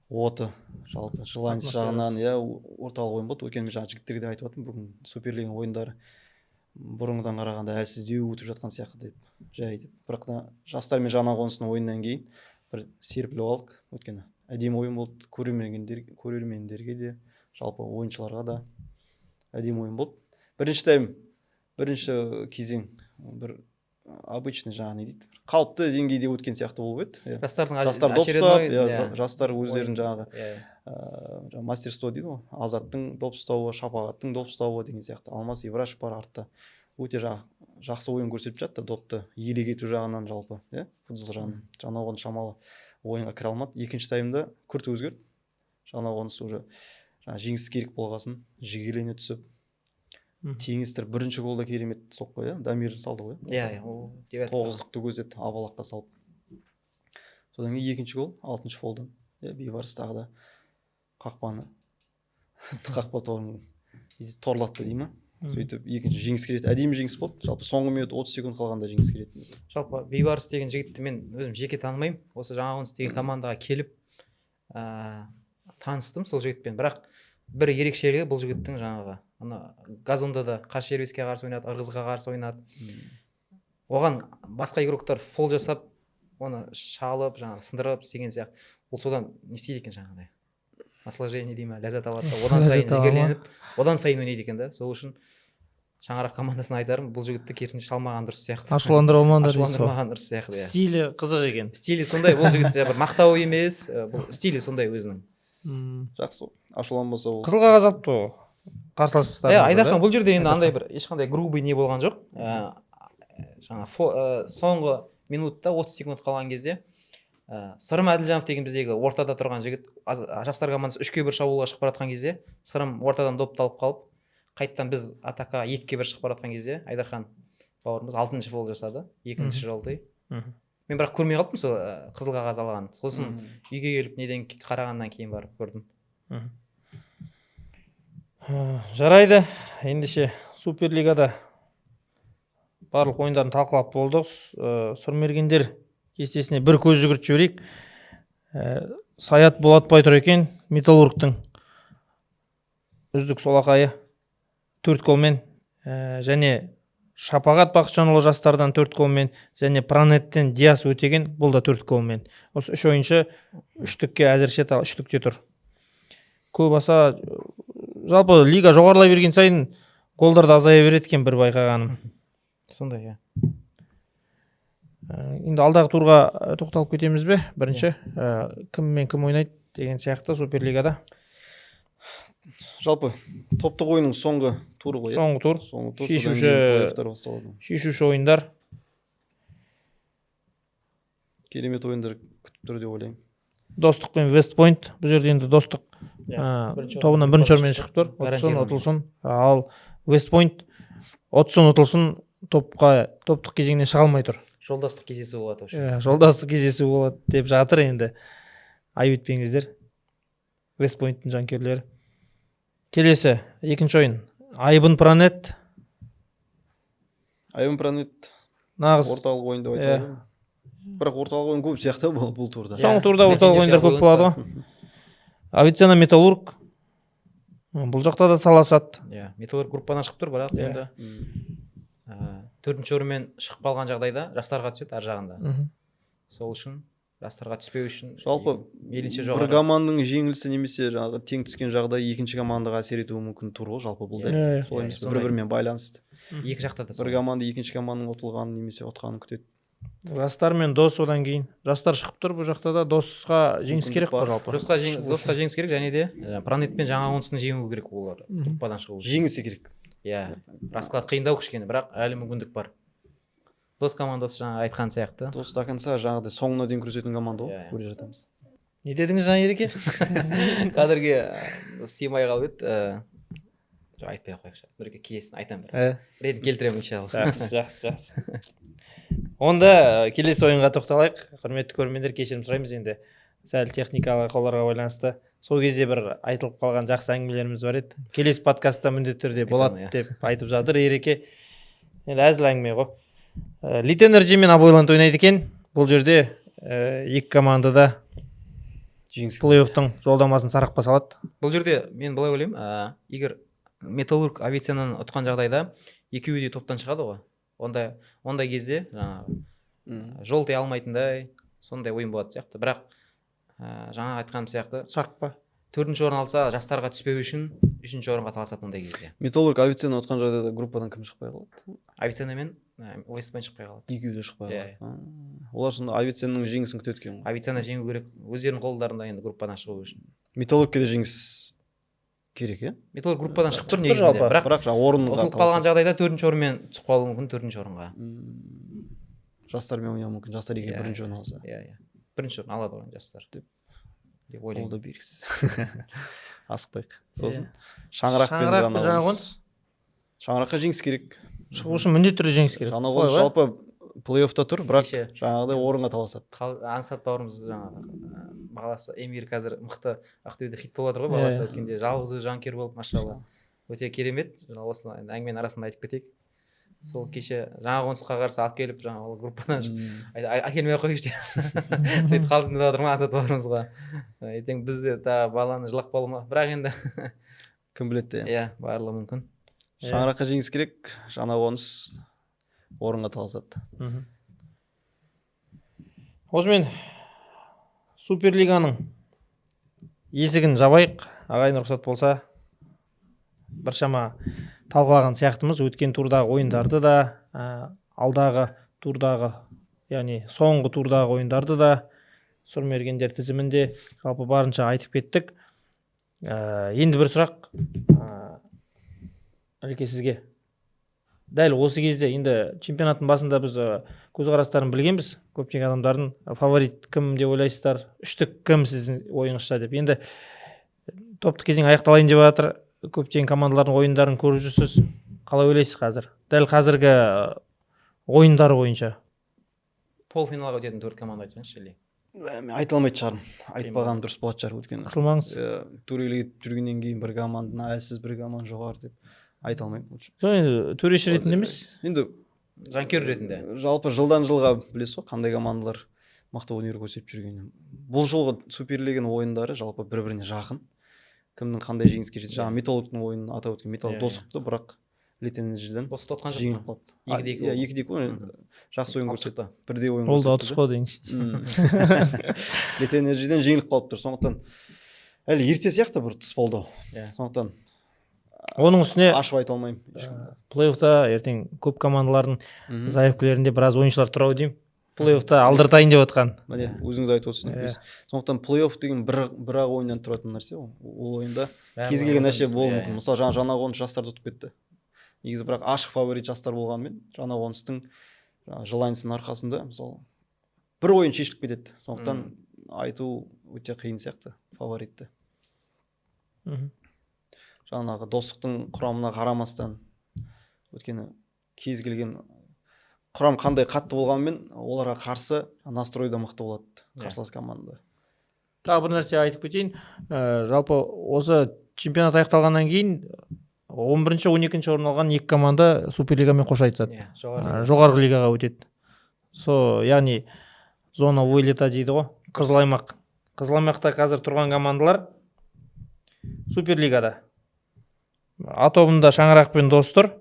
оты, жалпы желаныс жағынан орталық ойын болды. Өйткені мен жаңа жігіттерге де айтып жатырмын, бүгін Суперлига ойындары бұрынғыдан қарағанда әлсіздеу өтіп жатқан сияқты деп жай деп. Бірақ та жастар мен Жаңақоныстың ойынынан кейін бір серпіліп алдық. Өйткені әдемі ойын болды. Көрермендерге де, жалпы ойыншыларға да әдемі ойын болды. Бірінші кезең бір обычный жаңа не дейді, қалыпты деңгейде өткен сияқты болып еді. Жастар доп ұстап, жастар өздерін жаңағы мастерство дейді ғой, Азаттың доп ұстауы, Шапағаттың доп ұстауы деген сияқты. Алмас Ибрашев бар артта. Өте жақсы ойын көрсетіп жатты, допты иелік ету жағынан жалпы, футбол жағынан. Жаңақоныс шамалы ойынға кіре алмады. Екінші таймда күрт өзгерді. Жаңақоныс уже жеңіс керек болғасын жігерлене түсіп, теңестір бірінші голда керемет соққы, Дамир салды ғой. Тоғыздықты көздетті Абалаққа салып. Содан кейін екінші гол 6-шы фолдан. Бейбарыс тағы да қақпа торын торлатты дей ма? Сөйтіп екінші жеңіс келеді. Әдемі жеңіс болды. Жалпы соңғы минут 30 секунд қалғанда жеңіс келеді. Жалпы Бейбарыс деген жігітті мен өзім жеке танымаймын. Осы Жаңақоныс деген командаға келіп таныстым сол жігітпен. Бірақ бір ерекшелігі бұл жігіттің жаңағы газонда да қарсы сервиске қарсы ойнады, ырғызға қарсы ойнады. Оған басқа игроктар фол жасап, оны шалып, жаңағы сындырып деген сияқты. Ол содан не істейді екен жаңағыдай. Наслаждение дей ма, ләззат алады да, одан сайын жігерленіп, одан сайын ойнайды екен да. Сол үшін Шаңырақ командасына айтарым, бұл жігітті керісінше шалмаған дұрыс сияқты. Ашуландырмаған дұрыс сияқты. Стилі қызық екен. Стилі сондай, бұл жігіт бір мақтау емес, бұл стилі сондай өзінің. Жақсы. Ашуланбаса ол. Қызыл қағаз алыпты ғой. Қарсыластар. Айдархан бұл жерде енді андай бір ешқандай грубый не болған жоқ. Жаңа соңғы минутта 30 секунд қалған кезде Сырым Әділжанов деген біздегі ортада тұрған жігіт, жастар командасы 3-1 шабуылға шығып баратқан кезде, Сырым ортадан допты алып қалып, қайттан біз атақа 2-1 шығып баратқан кезде Айдархан бауырымыз 6-шы фол жасады, 2-ші жолды. Мен бірақ көрмей қалыппын сол қызыл қағаз алған. Сосын үйге келіп неден қарағаннан кейін барып көрдім. Жарайды. Ендеше Суперлигада барлық ойындарын талқылап болдық. Сұрмергендер кестесіне бір көз жүгіртіп жіберейік. Саят Болатбай тұр екен, Металлургтың үздік солақайы 4 голмен, және Шапағат Бақытжанұлы жастардан 4 голмен, және Пранеттен Диас Өтеген, бұл да 4 голмен. Осы 3 ойыншы үштікке әзірше үштікте тұр. Көбаса жалпы лига жоғарылай берген сайын голдар да азая береді екен, бір байқағаным. Сондай, Енді алдағы турға тоқталып кетеміз бе? Бірінші, кіммен кім ойнайды деген сияқты Суперлигада. Жалпы топтық ойынның соңғы туры ғой. Соңғы тур. Шешуші ойындар. Керемет ойындар күтіп тұр деп ойлаймын. Достық пен Вестпойнт. Бұл жерде енді Достық тобынан бірінші орынмен шығып тұр. Ұтылсын. Ал Вестпойнт ұтылсын топтық кезеңнен шыға алмай тұр. Жолдастық кездесу болады. Жолдастық кездесу болады деп жатыр енді. Айып етпеңіздер. Вестпойнттың жанкүйерлері. Келесі, екінші ойын. Айбын Пранет. Айбын Пранет нағыз орталық ойында айтады. Бірақ орталық ойын көп сияқты бұл турда. Соңғы турда орталық ойындар көп болады ғой. Авиценна Металлург. Бұл жақта да таласады. Металлург группадан шығып тұр, бірақ енді 4-ші орынмен шығып қалған жағдайда жастарға түседі ар жағында. Сол үшін жастарға түспеу үшін жалпы бір команданың жеңілісі немесе жаңағы тең түскен жағдай екінші командаға әсер етуі мүмкін тұр ғой жалпы бұл да. Солай емес, бір-бірімен байланысты. Екі жақта да бір команда екінші команданың ұтылғанын немесе ұтқанын күтеді. Жастар мен Дос одан кейін. Жастар шығып тұр, бұл жақта да Досқа жеңіс керек қой жалпы. Досқа жеңіс керек, және де Пранет пен Жаңақоныстың жеңуі керек олар группадан шығу үшін. Жеңісі керек. Расклад қиындау кішкене, бірақ әлі мүмкіндік бар. Дос командасы жаңа айтқан сияқты. Дос тақынса жаңағыдай соңына дейін күресетін команда ғой, көре жатамыз. Не дедіңіз жаңа Ереке? Кадрге сыймай қалып еді. Айтпай ақ қояйықшы. Бірге кейсін айтамын бір. Ретін келтіремін иншалла. Жақсы. Онда келесі ойынға тоқталайық. Құрметті көрермендер, кешірім сұраймыз енді. Сәл техникалық ақауларға байланысты. Сол кезде бір айтылып қалған жақсы әңгімелеріміз бар еді. Келесі подкастта міндетті түрде болады деп айтып жатыр Ереке. Енді әзіл әңгіме ғой. Литэнерджи мен Абойланд ойнайды екен. Бұл жерде екі команда да плей-оффтың жолдамасын сарапқа салады. Бұл жерде мен былай ойлаймын, егер Металлург Авиценнаны ұтқан жағдайда екеуі де топтан шығады ғой. Ондай кезде жаңағы жолтай алмайтындай сондай ойын болады сияқты. Бірақ жаңа айтқаным сияқты сақ па 4-ші орын алса жастарға түспеу үшін 3-ші орынға таласады ондай кезде. Металлург Авиценна отқан жағдайда группадан кім шықпай қалады? Авиценна мен Уэстпен шықпай қалады. Екеуі де шықпай қалады. Олар сонда Авиценнаның жеңісін күтеді екен ғой. Авиценна жеңу керек өздерінің қолдарында енді группадан шығу үшін. Металлургке де жеңіс керек, иә? Металлург группадан шығып тұр негізінде, бірақ орынға ұтылып қалған жағдайда 4-ші орынмен түсіп қалуы мүмкін 4-ші орынға. Жастармен ойнауы мүмкін, жастар екен 1-ші орын алса. Иә. 1-ші орын алады ғой жастар деп ойлаймын. Ол да беріксіз. Асықпайық. Сосын шаңырақпен жаңағоныс. Шаңыраққа жеңіс керек. шығу үшін міндетті түрде жеңіс керек. Жаңағоныс жалпы плей-оффта тұр, бірақ жаңағыдай орынға таласады. Аңсат бауырымыз жаңағы бағаласы Эмир қазір мықты Ақтөбеде хит болып жатыр ғой, бағаласы өткенде жалғыз өзі жанкүйер болып, машалла. Өте керемет. Осы әңгіменің арасында айтып кетейік. Сол кеше Жаңақонысқа қарсы алып келіп жаңағы группадан әкелмей ақ қойшы деп сөйтіп қалсын деп жатыр ма Аңсат бауырымызға. Ертең біз де баланы жылап қалу ма, бірақ енді кім біледі. Иә, барлығы мүмкін. Шаңыраққа жеңіс керек, Жаңақоныс орынға таласады. Осымен Суперлиганың есігін жабайық, ағайын рұқсат болса. Біршама талқылаған сияқтымыз өткен турдағы ойындарды да, алдағы турдағы, яғни соңғы турдағы ойындарды да, сұрмергендер тізімінде жалпы барынша айтып кеттік. Енді бір сұрақ Әлеке сізге. Дәл осы кезде енді чемпионаттың басында біз көзқарастарын білгенбіз. Көптеген адамдардың фаворит кім деп ойлайсыздар, үштік кім сіздің ойыңызша деп. Енді топтық кезең аяқталайын деп жатыр. Көптеген командалардың ойындарын көріп жүрсіз. Қалай ойлайсыз қазір? Дәл қазіргі ойындары бойынша. Полуфиналға өтетін 4 команда айтсаңызшы, Шели. Мен айта алмайтын шығармын. Айтпаған дұрыс болатын шығар өйткені. Қысылмаңыз. Төрелік жүргеннен кейін бір команданы әлсіз бір команда жоғары деп айта алмаймын. Енді төреші ретінде емес. Енді жанкүйер ретінде. Жалпы жылдан жылға білесіз ғой қандай командалар мықты өнер көрсетіп жүргенін. Бұл жолғы Суперлиганың ойындары жалпы бір-біріне жақын. Кімнің қандай жеңіске жетті? Жаңа Металлургтың ойынын атап өткен. Металлург Достықты, бірақ Литенежден жеңіліп қалды. 2-2 жақсы ойын көрсетті. Бірдей ойын көрсетті. Ол да ұтыс қой дейінші. Литенежден жеңіліп қалып тұр. Сондықтан әлі ерте сияқты бір тұс болды. Сондықтан оның үстіне ашып айта алмаймын. Плей-оффта ертең көп командалардың заявкелерінде біраз ойыншылар тұрау деймін. Плей-оффта алдыртайын деп отқан. Міне, өзіңіз айтып отырсыз. Сондықтан плей-офф деген бір-ақ ойыннан тұратын нәрсе ғой. Ол ойында кез келген нәрсе болуы мүмкін. Мысалы, Жаңақоныс жастарды ұтып кетті. Негізі бірақ ашық фаворит жастар болғанымен, Жаңақоныстың Желайнсының арқасында, мысалы, бір ойын шешіліп кетеді. Сондықтан айту өте қиын сияқты фаворитті. Жаңағы Достықтың құрамына қарамастан, өйткені кез келген құрам қандай қатты болғанмен, оларға қарсы настройда мықты болады қарсылас команда. Тағы бір нәрсе айтып кетейін. Жалпы осы чемпионат аяқталғаннан кейін 11-12 орын алған екі команда Суперлигамен қош айтысады. Жоғарғы лигаға өтеді. Яғни зона вылета дейді ғой. Қызыл аймақ. Қызыл аймақта қазір тұрған командалар Суперлигада. А тобында Шаңырақ пен Дос тұр.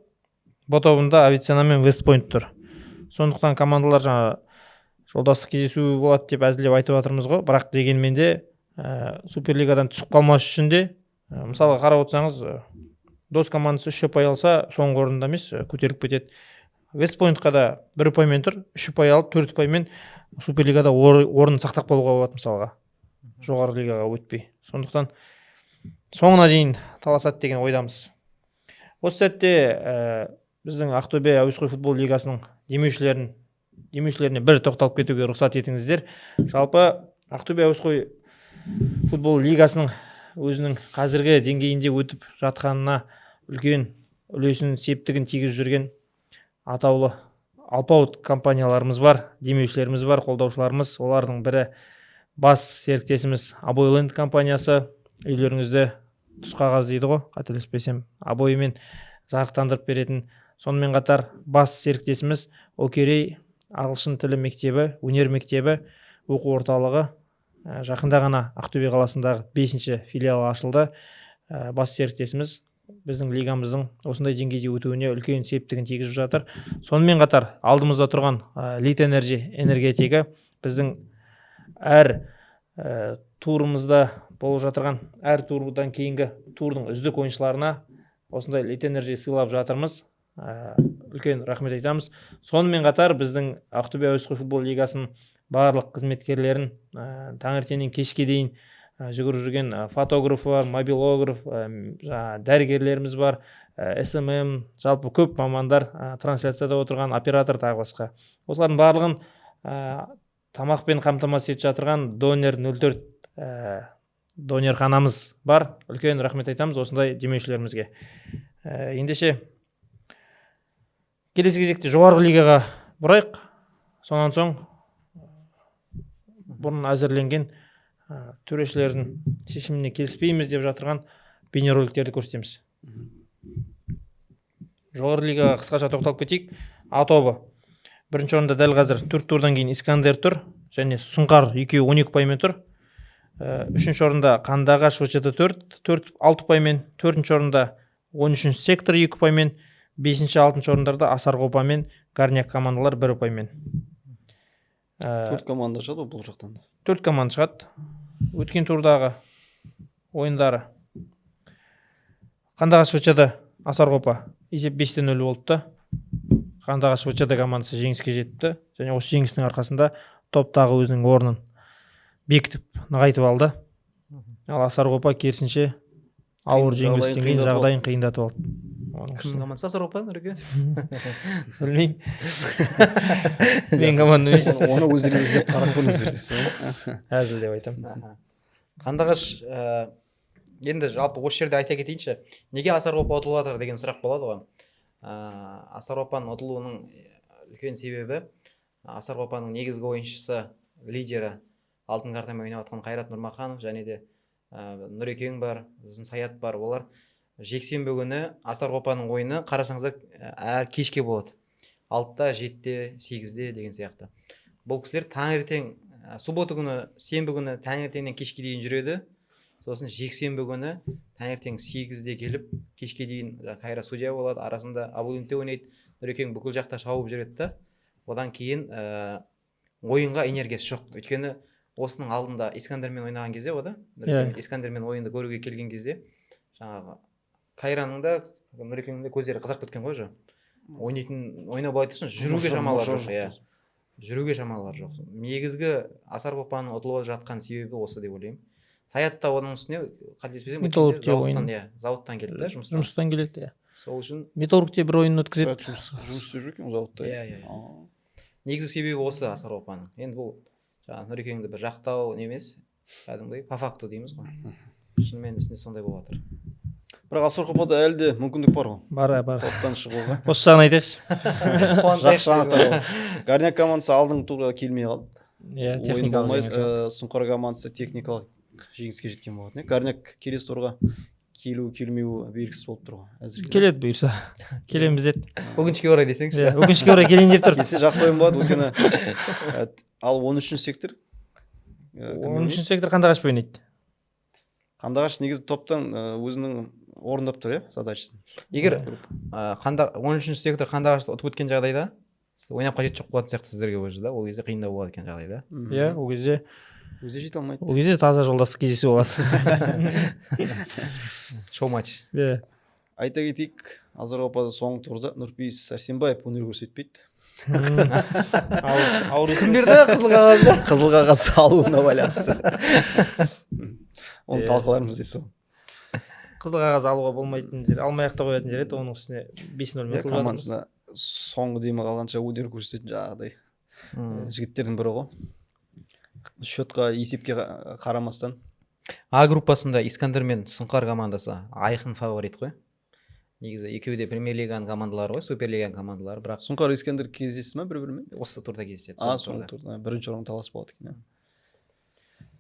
Б тобында Авиценна мен Вестпойнт тұр. Сондықтан командалар жаңа жолдастық кездесу болады деп әзілдеп айтып жатырмыз ғой. Бірақ дегенмен де Суперлигадан түсіп қалмас үшін де, мысалы қарап отырсаңыз, Дос командасы 3 ұпай алса, соңғы орында емес, көтеріліп кетеді. Вестпойнтқа да 1 ұпаймен тұр, 3 ұпай алып, 4 ұпаймен Суперлигада орнын сақтап қалуға болады мысалға. Жоғарғы лигаға өтпей. Сондықтан соңына дейін таласады деген ойдамыз. Осы сәтте біздің Ақтөбе әуесқой футбол лигасының демеушілеріне бір тоқталып кетуге рұқсат етіңіздер. Жалпы Ақтөбе әуесқой футбол лигасының өзінің қазіргі деңгейінде өтіп жатқанына үлкен үлесін септігін тигізіп жүрген атаулы алпауыт компанияларымыз бар, демеушілеріміз бар, қолдаушыларымыз. Олардың бірі бас серіктесіміз Абойленд компаниясы. Үйлеріңізді тұсқағаз дейді ғой, қателеспесем, обойымен жарықтандырып беретін. Сонымен қатар бас серіктесіміз Окерей ағылшын тілі мектебі, өнер мектебі, оқу орталығы. Жақында ғана Ақтөбе қаласындағы 5-ші филиалы ашылды. Бас серіктесіміз біздің лигамыздың осындай деңгейде өтуіне үлкен септігін тигізіп жатыр. Сонымен қатар алдымызда тұрған Лит Энерджи энергетигі біздің әр турымызда болып жатырған әр турдан кейінгі турдың үздік ойыншыларына осындай Лит Энерджи сыйлап жатырмыз. Үлкен рахмет айтамыз. Сонымен қатар біздің Ақтөбе әуесқой футбол лигасының барлық қызметкерлерін таңертеңнен кешке дейін жүгіріп жүрген фотограф бар, мобилограф, дәрігерлеріміз бар, СММ, жалпы көп мамандар, трансляцияда отырған оператор тағы басқа. Осылардың барлығын тамақпен қамтамасыз етіп жатырған Донер 04 донерханамыз бар. Үлкен рахмет айтамыз осындай демеушілерімізге. Ендеше келесі кезекте жоғарғы лигаға бұрайық. Сонан соң бұрын әзірленген төрешілердің шешіміне келіспейміз деп жатырған бейнероликтерді көрсетеміз. Жоғарғы лигаға қысқаша тоқталып кетейік. А тобы бірінші орында дәл қазір 4 турдан кейін Искандер тұр және Сұңқар екеуі 12 ұпаймен тұр. Үшінші орында Қандыағаш ВЧТ 6 ұпаймен, төртінші орында 13 сектор 2 ұпаймен, 5-6 орындарда Асарғопа мен Горняк командалар 1 ұпаймен. 4 команда шығады бұл жақтан да. 4 команда шығады. Өткен турдағы ойындары Қандыағаш ВЧТ Асарғопа есеп 5-0 болыпты. Қандыағаш ВЧТ командасы жеңіске жетті және осы жеңістің арқасында топтағы өзінің орнын бекітіп нығайтып алды. Ал Асарғопа керісінше ауыр жеңілістен кейін жағдайын қиындатып алды. Кімнің командасы Асарғопа Нұреке? Білмеймін. Мен команда емес. Оны өздеріңіз іздеп қарап көріңіздер. Әзіл деп айтамын. Қандыағаш енді жалпы осы жерде айта кетейінші, неге Асарғопа ұтылып жатыр деген сұрақ болады ғой. Асарғопаның ұтылуының үлкен себебі Асарғопаның негізгі ойыншысы, лидері алтын картамен ойнап жатқан Қайрат Нұрмаханов және де Нұрекең бар, біздің Саят бар. Олар жексенбі күні Асарғопаның ойыны қарасаңыздар әр кешке болады. 6-та, 7-те, 8-де деген сияқты. Бұл кісілер таңертең, суббота күні, сенбі күні таңертеңнен кешке дейін жүреді. Сосын жексенбі күні таңертең 8-де келіп, кешке дейін қайра судья болады, арасында Абулинте ойнайды, Нұрекең бүкіл жақта шауып жүреді да. Одан кейін ойынға энергиясы жоқ. Өйткені осының алдында Искандермен ойнаған кезде ода, Искандермен ойынды көруге келген кезде, жаңағы Қайраның да, Нұрекеңнің де көздері қызарып кеткен ғой жо. Ойнау байлайтырсын, жүруге шамалар жоқ. Жүруге шамалар жоқ. Негізгі Асарғопаның ұтылып жатқан себебі осы деп ойлаймын. Саят та оның үстіне қателеспесем зауыттан келді да, жұмыстан келеді. Сол үшін Металлургте бір ойын өткізеді. Жұмыс істеп жүр екен зауытта. Негізгі себебі осы Асарғопаның. Енді бұл Нұрекеңді бір жақтау немес, кәдімгідей по факту дейміз ғой. Шынымен ісінде сондай болып жатыр. Бірақ Асарғопада әлі де мүмкіндік бар ғой. Бар. Топтан шығуға. Осы жағын айтайықшы. Жақсы анықталды. Горняк командасы алдыңғы турға келмей қалды. Техникалық. Сұңқар командасы техникалық жеңіске жеткен болатын. Горняк келесі турға келу келмеуі белгісіз болып тұр ғой. Келеді бұйырса. Келеміз деді. Өкінішке орай десеңші. Өкінішке орай келейін деп тұр. Келсе жақсы ойын болады, өйткені ал 13-ші сектор 13-ші сектор Қандыағаш ойнайды. Қандыағаш негізі топтан өзінің орындап тұр, задачасын. Егер 13-ші сектор Қандыағашты ұтып өткен жағдайда ойнап қажет жоқ болатын сияқты сіздерге өзі да, ол кезде қиындау болады екен жағдайда. Ол кезде өзі жете алмайды. Ол кезде таза жолдастық кездесу болады. Шоу матч. Айта кетейік, Асарғопада соңғы турда Нұрпейіс Сәрсенбаев өнер көрсетпейді. Кім берді қызыл қағазды? Қызыл қағаз алуына байланысты. Оны талқыларымыз дейсі. Қызыл қағаз алуға болмайтын жер, алмай ақ та қоятын жер еді, оның үстіне 5-0 командасына соңғы демі қалғанша өнер көрсететін жаңағыдай жігіттердің бірі ғой. Счетқа, есепке қарамастан. А группасында Искандер мен Сұңқар командасы айқын фаворит қой. Негізі екеуі де премьер-лиганың командалары ғой, суперлиганың командалары, бірақ Сұңқар Искандер кездесті ме бір-бірімен? Осы турда кездеседі. Соңғы турда. Бірінші орын талас болады екен.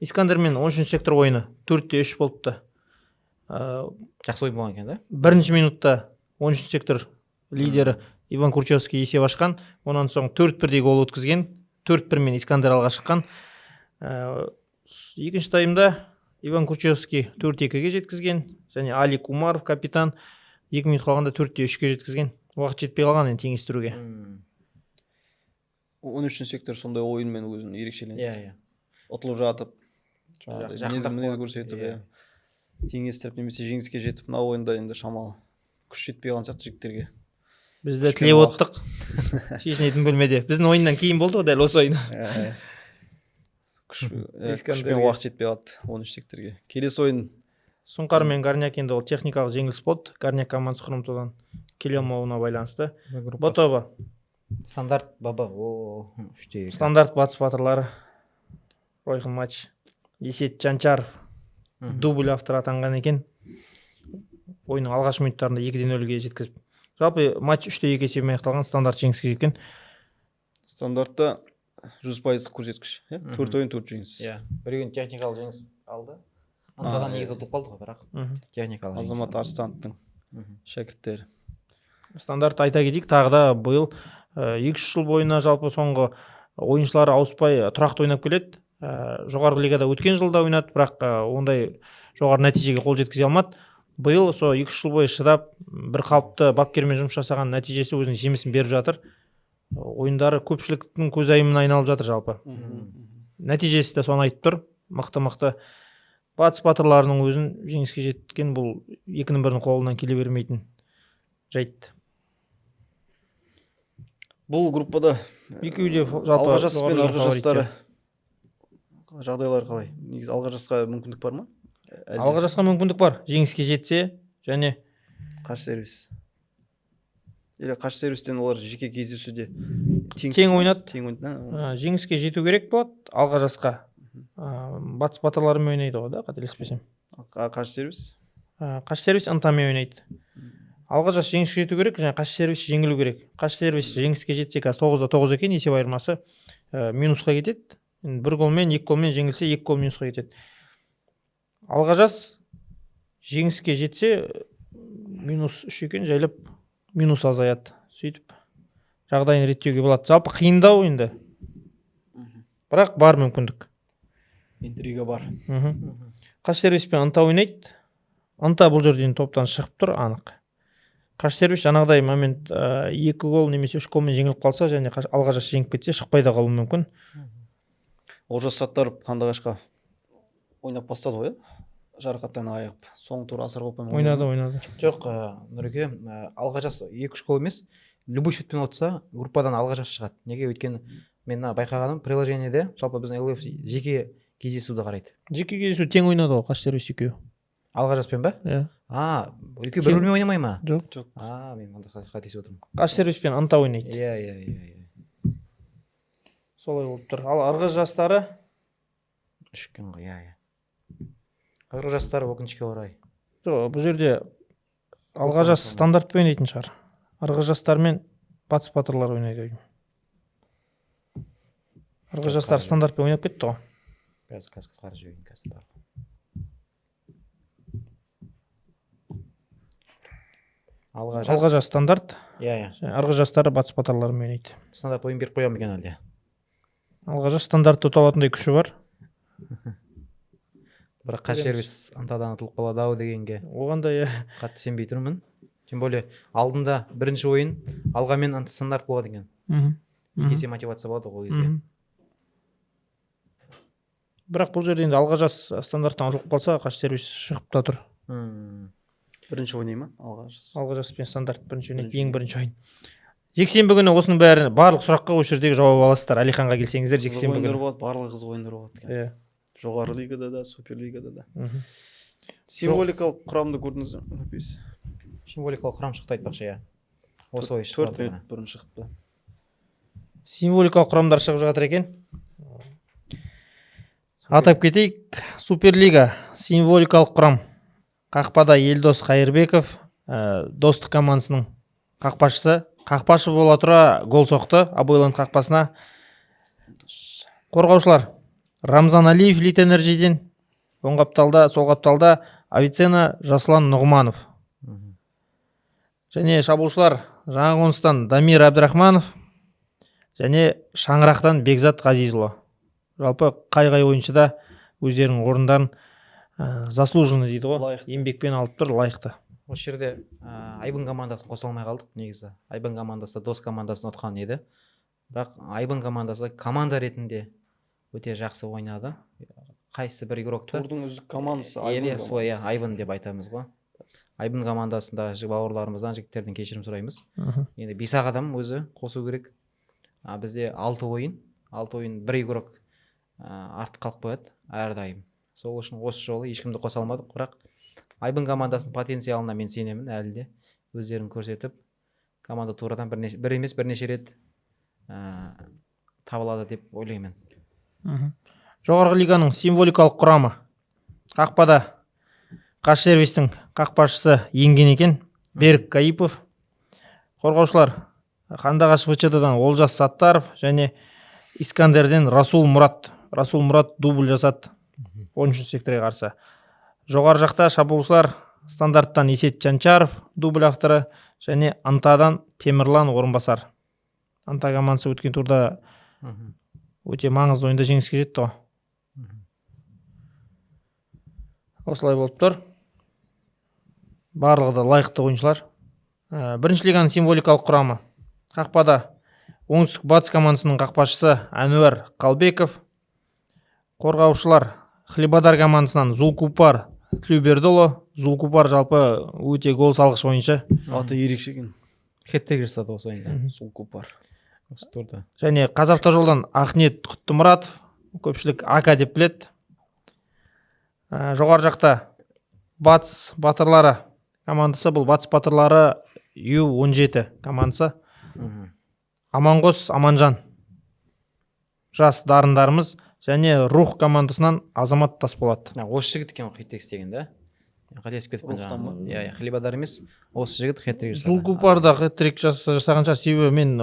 Искандер мен 13-ші сектор ойыны 4-3 болыпты. Жақсы ойын болған екен да? Бірінші минутта 13-ші сектор лидері Иван Курчевский есеп ашқан, онан соң 4-1 гол өткізген, 4-1 мен Искандер алға шыққан. Екінші таймда Иван Курчевский 4-2-ге жеткізген, және Али Кумаров капитан 2 минут қалғанда 4-3-ке жеткізген. Уақыт жетпей қалған енді теңестіруге. 13-ші сектор сондай ойынмен өзін ерекшеленді. Иә. Ұтылып жатып, Жақындап мінез қалады. көрсетіп, Иә. теңестіріп немесе жеңіске жетіп, мына ойында енді шамалы күш жетпей қалған сияқты жігіттерге. Біз де Кішкене тілеп оттық. Шешінетін бөлмеде. Біздің ойыннан кейін болды ғой дәл осы ойын. Күшпен уақыт жетпей қалды 13 секторге. Келесі ойын Сұңқар мен Горняк енді ол техникалық жеңіліс болды. Горняк командасы Хромтаудан келе алмауына байланысты. Бұл тобы Стандарт баба. Үште. Стандарт Батыс батырлары. Ойқын матч. Есет Жанчаров дубль авторы атанған екен. Ойынның алғаш минуттарында 2-0-ге жеткізіп. Жалпы матч 3-2 есебімен аяқталған, стандарт жеңіске жеткен. Стандартта 100% көрсеткіш. 4 ойын 4 жеңіс. Иә. Біреуін техникалық жеңіс алды. Антадан негіз ұтылып қалды ғой, бірақ техникалық жеңіс. Азамат Арстановтың шәкірттері. Стандарт айта кетейік, тағы да биыл 2-3 жыл бойына жалпы соңғы ойыншылары ауыспай тұрақты ойнап келеді. Жоғарғы лигада өткен жылда ойнады, бірақ ондай жоғары нәтижеге қол жеткізе алмады. Биыл со 2-3 жыл бойы шыдап, бір қалыпты бапкермен жұмыс жасаған нәтижесі өзінің жемісін беріп жатыр. Ойындары көпшіліктің көзайымына айналып жатыр жалпы. Нәтижесі де соны айтып тұр. Мықты Батыс батырларының өзін жеңіске жеткен бұл екінің бірінің қолынан келе бермейтін жайт. Бұл группада Екеуі де жалпы алға жас пен жоғары арғы жастары фавориттер. жағдайлары қалай? Негізі алға жасқа мүмкіндік бар ма? Алға жасқа мүмкіндік бар. Жеңіске жетсе және Қарсы сервис. Или қарсы сервистен олар жеке кездесуде тең ойнады. Тең ойнады. Жеңіске жету керек болады. Алға жасқа Батыс батырларымен ойнайды ғой да, қателеспесем. Қарсы сервис. Қарсы сервис ынтамен ойнайды. Алға жас жеңіске жету керек, және қарсы сервис жеңілу керек. Қарсы сервис жеңіске жетсе, қазір 9-9 екен, есеп айырмасы минусқа кетеді. Бір голмен, 2 голмен жеңілсе, 2 гол минусқа кетеді. Алға жас жеңіске жетсе, минус 3 екен, жайлап минус азаяды. Сөйтіп жағдайын реттеуге болады. Жалпы қиындау енді. Бірақ бар мүмкіндік. Интрига бар. Қарсы сервиспен ынта ойнайды. Ынта бұл жерден топтан шығып тұр, анық. Қарсы сервис жаңағыдай момент 2 гол немесе 3 голмен жеңіліп қалса, және алға жас жеңіп кетсе, шықпай да қалуы мүмкін. Олжас Саттаров Қандыағашқа ойнап бастады ғой, жарақаттан айығып. Соңғы тур асыр қоппен Ойнады. Жоқ, Нұреке, алға жас 2-3 гол емес, любой счетпен отса, группадан алға жас шығады. Неге? Өйткені мен байқағаным, приложениеде жалпы біздің ЛФ жеке кездесуді қарайды. Жеке кездесу тең ойнады ғой, қарсы сервис екеуі. Алға жаспен ба? Иә. Екеуі бір бөлме ойнамай ма? Жоқ. Мен онда қателесіп отырмын. Қарсы сервиспен ынта ойнайды. Иә. Солай болып тұр. Ал арғы жастары? Үшкен ғой, иә. Арғы жастары өкінішке орай. Бұл жерде алға жас стандартпен ойнайтын шығар. Арғы жастармен Батыс батырлар ойнайды. Арғы жастар стандартпен ойнап кетті ғой. Қазір қара жіберген қазір бар. Алға жас стандарт. Иә. Арғы жастары Батыс батырларымен ойнайды. Стандарт ойын беріп қоямын екен әлде. Алға жас стандартты ұта алатындай күші бар. Бірақ қарсы сервис антадан ұтылып қалады ау дегенге Оған да қатты сенбей тұрмын. Тем более алдында бірінші ойын алғамен антистандарт болады екен. Екі есе мотивация болады ғой кезде. Бірақ бұл жерде енді алға жас стандарттан ұтылып қалса, қарсы сервис шығып та тұр. Бірінші ойнай ма? Алға жас. Алға жас пен стандарт бірінші ойнайды, ең бірінші ойын. Жексенбі күні осының бәрі барлық сұраққа осы жердегі жауап аласыздар. Әлиханға келсеңіздер, жексенбі күні. Барлығы қызық ойындар болады. Иә. Жоғары лигада да, суперлигада да. Символикалық құрамды көрдіңіз бе? Символикалық құрам шықты айтпақшы, иә. Осы ой 4 минут бұрын шығыпты. Символикалық құрамдар шығып жатыр екен. Атап кетейік, Суперлига символикалық құрам. Қақпада Елдос Қайырбеков, Достық командасының қақпашысы. Қақпашы бола тұра гол соқты Абойланд қақпасына. Қорғаушылар Рамзан Алиев Лит Энерджиден, оң қапталда, сол қапталда Авиценна Жаслан Нұғманов. Және шабуылшылар Жаңақоныстан Дамир Әбдірахманов және Шаңырақтан Бекзат Ғазизұлы. Жалпы қай ойыншыда өздерінің орындарын заслуженно дейді ғой, еңбекпен алып тұр, лайықты. осы жерде Айбын командасын қоса алмай қалдық негізі. Айбын командасы дос командасын ұтқан еді. Бірақ Айбын командасы команда ретінде өте жақсы ойнады. Қайсы бір игрокты турдың үздік командасы солай Айбын деп айтамыз ғой. Айбын командасында бауырларымыздан, жігіттерден кешірім сұраймыз. Енді 5 адам өзі қосу керек. Бізде 6 ойын 1 игрок артық қалып қояды әрдайым. Сол үшін осы жолы ешкімді қоса алмадық, бірақ Айбын командасының потенциалына мен сенемін, әлі де өздерін көрсетіп, команда турадан бір емес бірнеше рет табылады деп ойлаймын. Жоғарғы лиганың символикалық құрамы. Қақпада Қазсервистің қақпашысы енген екен, Берік Каипов. Қорғаушылар Қандағаш ВЧД-дан Олжас Саттаров және Искандерден Расул Мұрат. Расул Мұрат дубль жасады 13 секторға қарсы. Жоғары жақта шабуылшылар стандарттан Есет Жанчаров дубль авторы және Антадан Темірлан Орынбасар. Анта командасы өткен турда өте маңызды ойында жеңіске жетті ғой. Осылай болып тұр. Барлығы да лайықты ойыншылар. Бірінші лиганың символикалық құрамы. Қақпада оңтүстік батыс командасының қақпашысы Әнуар Қалбеков. Қорғаушылар Хлебодар командасынан Зулкупар Тлюбердоло. Зулкупар жалпы өте гол салғыш ойыншы. Аты ерекше екен. Хет-трик жасады осы ойында. Зулкупар. Осы турда. Және Қазавтожолдан Ахнет Құттымұратов, көпшілік Ака деп біледі. Жоғары жақта Батыс батырлары командасы, бұл Батыс батырлары Ю-17 командасы. Аманғос Аманжан жас дарындарымыз және Рух командасынан Азамат Тасболат. Осы жігіт екен хет-трик істеген да? Қателесіп кетіппін жаңағы. Хлебодар емес, осы жігіт хет-трик жасады. Зулкупарда хет-трик жасаған шығар, себебі мен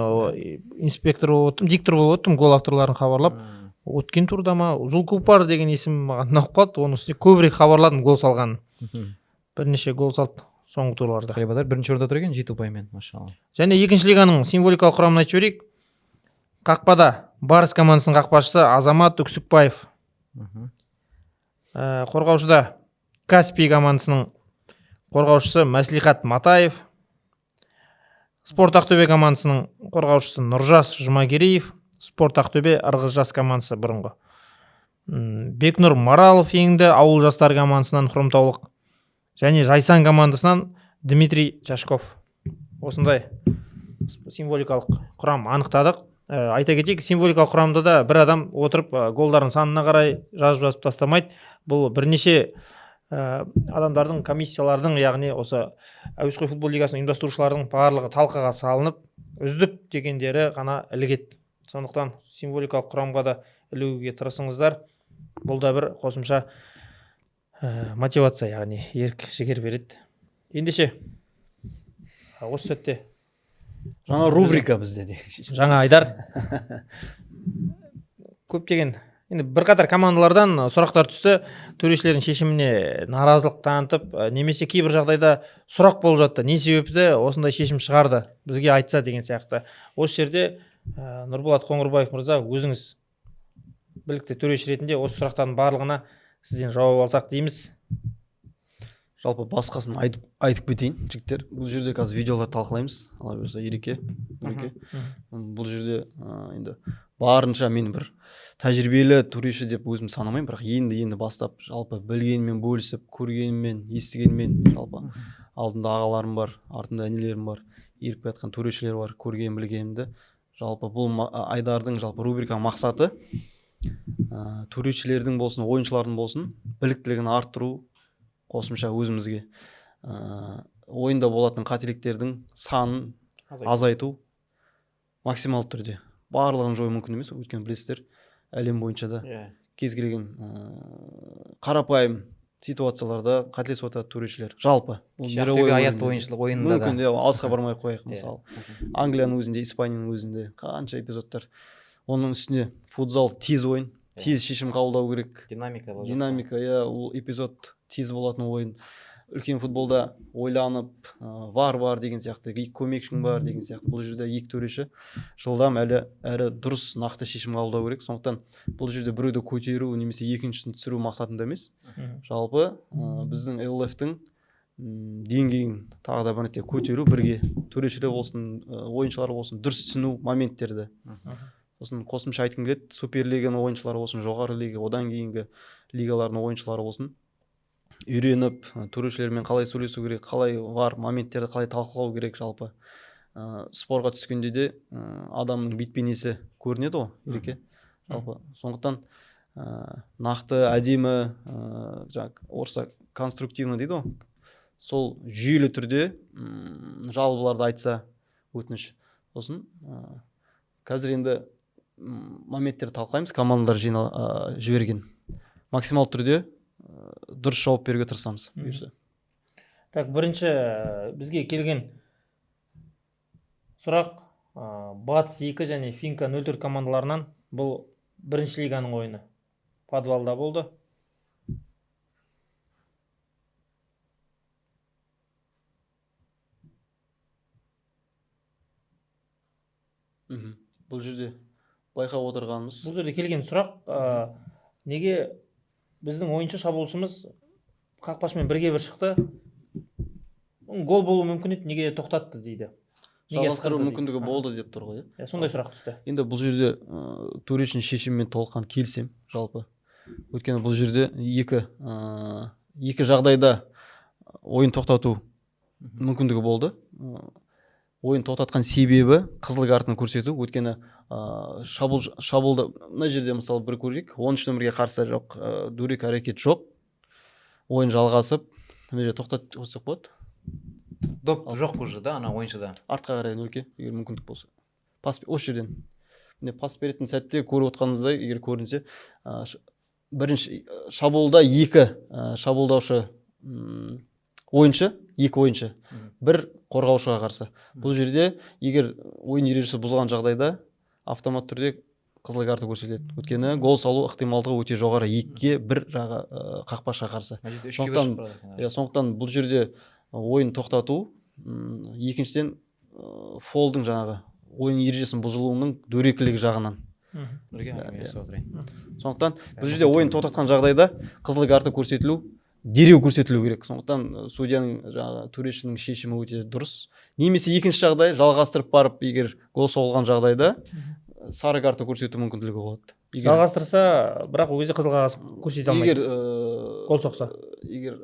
инспектор болып отырмын, диктор болып отырмын, гол авторларын хабарлап. Өткен турда ма Зулкупар деген есім маған ұнап қалды, оның үстіне көбірек хабарладым гол салғанын. Бірнеше гол салды соңғы турларда. Хлебодар бірінші орында тұр екен 7 ұпаймен, машалла. Және екінші лиганың символикалық құрамын айтып жіберейік. Қақпада Барыс командасының қақпашысы Азамат Үксікбаев. Қорғаушыда Каспий командасының қорғаушысы Мәслихат Матаев. Спорт Ақтөбе командасының қорғаушысы Нұржас Жұмагереев. Спорт Ақтөбе Ырғыз жас командасы бұрынғы. Бекнұр Маралов еңді ауыл жастар командасынан Хромтаулық. Және Жайсан командасынан Дмитрий Чашков. Осындай символикалық құрам анықтадық. Айта кетейік, символикалық құрамда да бір адам отырып голдарын санына қарай жазып тастамайды. Бұл бірнеше адамдардың, комиссиялардың, яғни осы әуесқой футбол лигасының ұйымдастырушылардың барлығы талқыға салынып, үздік дегендері ғана ілігеді. Сондықтан символикалық құрамға да ілігуге тырысыңыздар. Бұл да бір қосымша мотивация, яғни ерік жігер береді. Ендеше осы сәтте жаңа рубрика бізде де. Жаңа Айдар. Көптеген енді бірқатар командалардан сұрақтар түсті. Төрешілердің шешіміне наразылық танытып, немесе кейбір жағдайда сұрақ болып жатты. Не себепті осындай шешім шығарды? Бізге айтса деген сияқты. Осы жерде Нұрболат Қоңырбаев мырза, өзіңіз білікті төреш ретінде осы сұрақтардың барлығына сізден жауап алсақ дейміз. Жалпы басқасын айтып кетейін, жігіттер. Бұл жерде қазір видеолар талқылаймыз. Алла бұйырса Ереке. Бұл жерде енді барынша мен бір тәжірибелі төреші деп өзім санамаймын, бірақ енді бастап жалпы білгенмен бөлісіп, көргенмен, естігенмен, жалпы алдында ағаларым бар, артында інілерім бар, еріп жатқан төрешілер бар, көрген білгенімді. Жалпы бұл Айдардың жалпы рубрика мақсаты төрешілердің болсын, ойыншылардың болсын, біліктілігін арттыру, қосымша өзімізге ойында болатын қателіктердің санын азайту максималды түрде. Барлығын жою мүмкін емес, өйткені білесіздер, әлем бойынша да кез келген қарапайым ситуацияларда қателесіп жатады төрешілер. Жалпы аятты ойыншылық ойында да мүмкін алысқа бармай қояйық. Мысалы Англияның өзінде, Испанияның өзінде қанша эпизодтар. Оның үстіне футзал тез ойын, тез шешім қабылдау керек. Динамика, ол эпизод тез болатын ойын. Үлкен футболда ойланып, бар деген сияқты, көмекшің бар деген сияқты. Бұл жерде екі төреші жылдам әрі дұрыс нақты шешім қабылдау керек. Сондықтан бұл жерде біреуді көтеру немесе екіншісін түсіру мақсатында емес. Жалпы біздің LF-тің деңгейін тағы да бір рет көтеру, бірге төрешілер болсын, ойыншылар болсын, дұрыс түсіну моменттерді. Сосын қосымша айтқым келеді, суперлиганың ойыншылары болсын, жоғары лига, одан кейінгі лигалардың ойыншылары болсын, үйреніп төрешілермен қалай сөйлесу керек, қалай бар моменттерді қалай талқылау керек. Жалпы спорға түскенде де адамның бет бейнесі көрінеді ғой, Ереке. Жалпы сондықтан нақты, әдемі, орысша конструктивно дейді ғой, сол жүйелі түрде жалобыларды айтса өтініш. Сосын қазір енді моменттерді талқылаймыз, командалар жіберген. Максимал түрде дұрыс жауап беруге тырысамыз. Так, бірінші бізге келген сұрақ Батыс 2 және Финка 04 командаларынан. Бұл бірінші лиганың ойыны. Подвалда болды. Бұл жерде байқап отырғанымыз. Бұл жерде келген сұрақ, неге біздің ойыншы шабуылшымыз қақпашымен бірге бір шықты, гол болуы мүмкін еді, неге тоқтатты дейді. Жалғастыру мүмкіндігі болды деп тұр ғой. Сондай сұрақ түсті. Енді бұл жерде төрешінің шешімімен толыққан келсем, жалпы. Өйткені бұл жерде екі жағдайда ойын тоқтату мүмкіндігі болды. Ойын тоқтатқан себебі қызыл картаны көрсету. Өйткені шабуылда мына жерде мысалы бір көрейік, 13 нөмірге қарсы жоқ, дөрекі әрекет жоқ. Ойын жалғасып, мына жерде тоқтатып қойсақ болады. Доп жоқ уже, да, ана ойыншыда. Артқа қарай нөлге, егер мүмкіндік болса. Осы жерден. Міне пас беретін сәтте көріп отқаныңыздай, егер көрінсе, бірінші шабуылда шабуылдаушы ойыншы, екі ойыншы, бір қорғаушыға қарсы. Бұл жерде егер ойын ережесі бұзылған жағдайда автомат түрде қызыл карта көрсетіледі. Өйткені гол салу ықтималдығы өте жоғары, екіге бір жағы қақпашыға қарсы. Сондықтан бұл жерде ойын тоқтату, екіншіден фолдың жаңағы ойын ережесінің бұзылуының дөрекілігі жағынан. Сондықтан бұл жерде ойын тоқтатқан жағдайда қызыл карта көрсетілу, дереу көрсетілу керек. Сондықтан судьяның жаңағы төрешінің шешімі өте дұрыс. Немесе екінші жағдай жалғастырып барып, егер гол соғылған жағдайда сары карта көрсету мүмкіндігі болады. Жалғастырса, бірақ ол кезде қызыл қағаз көрсете алмайды. Гол соқса. Егер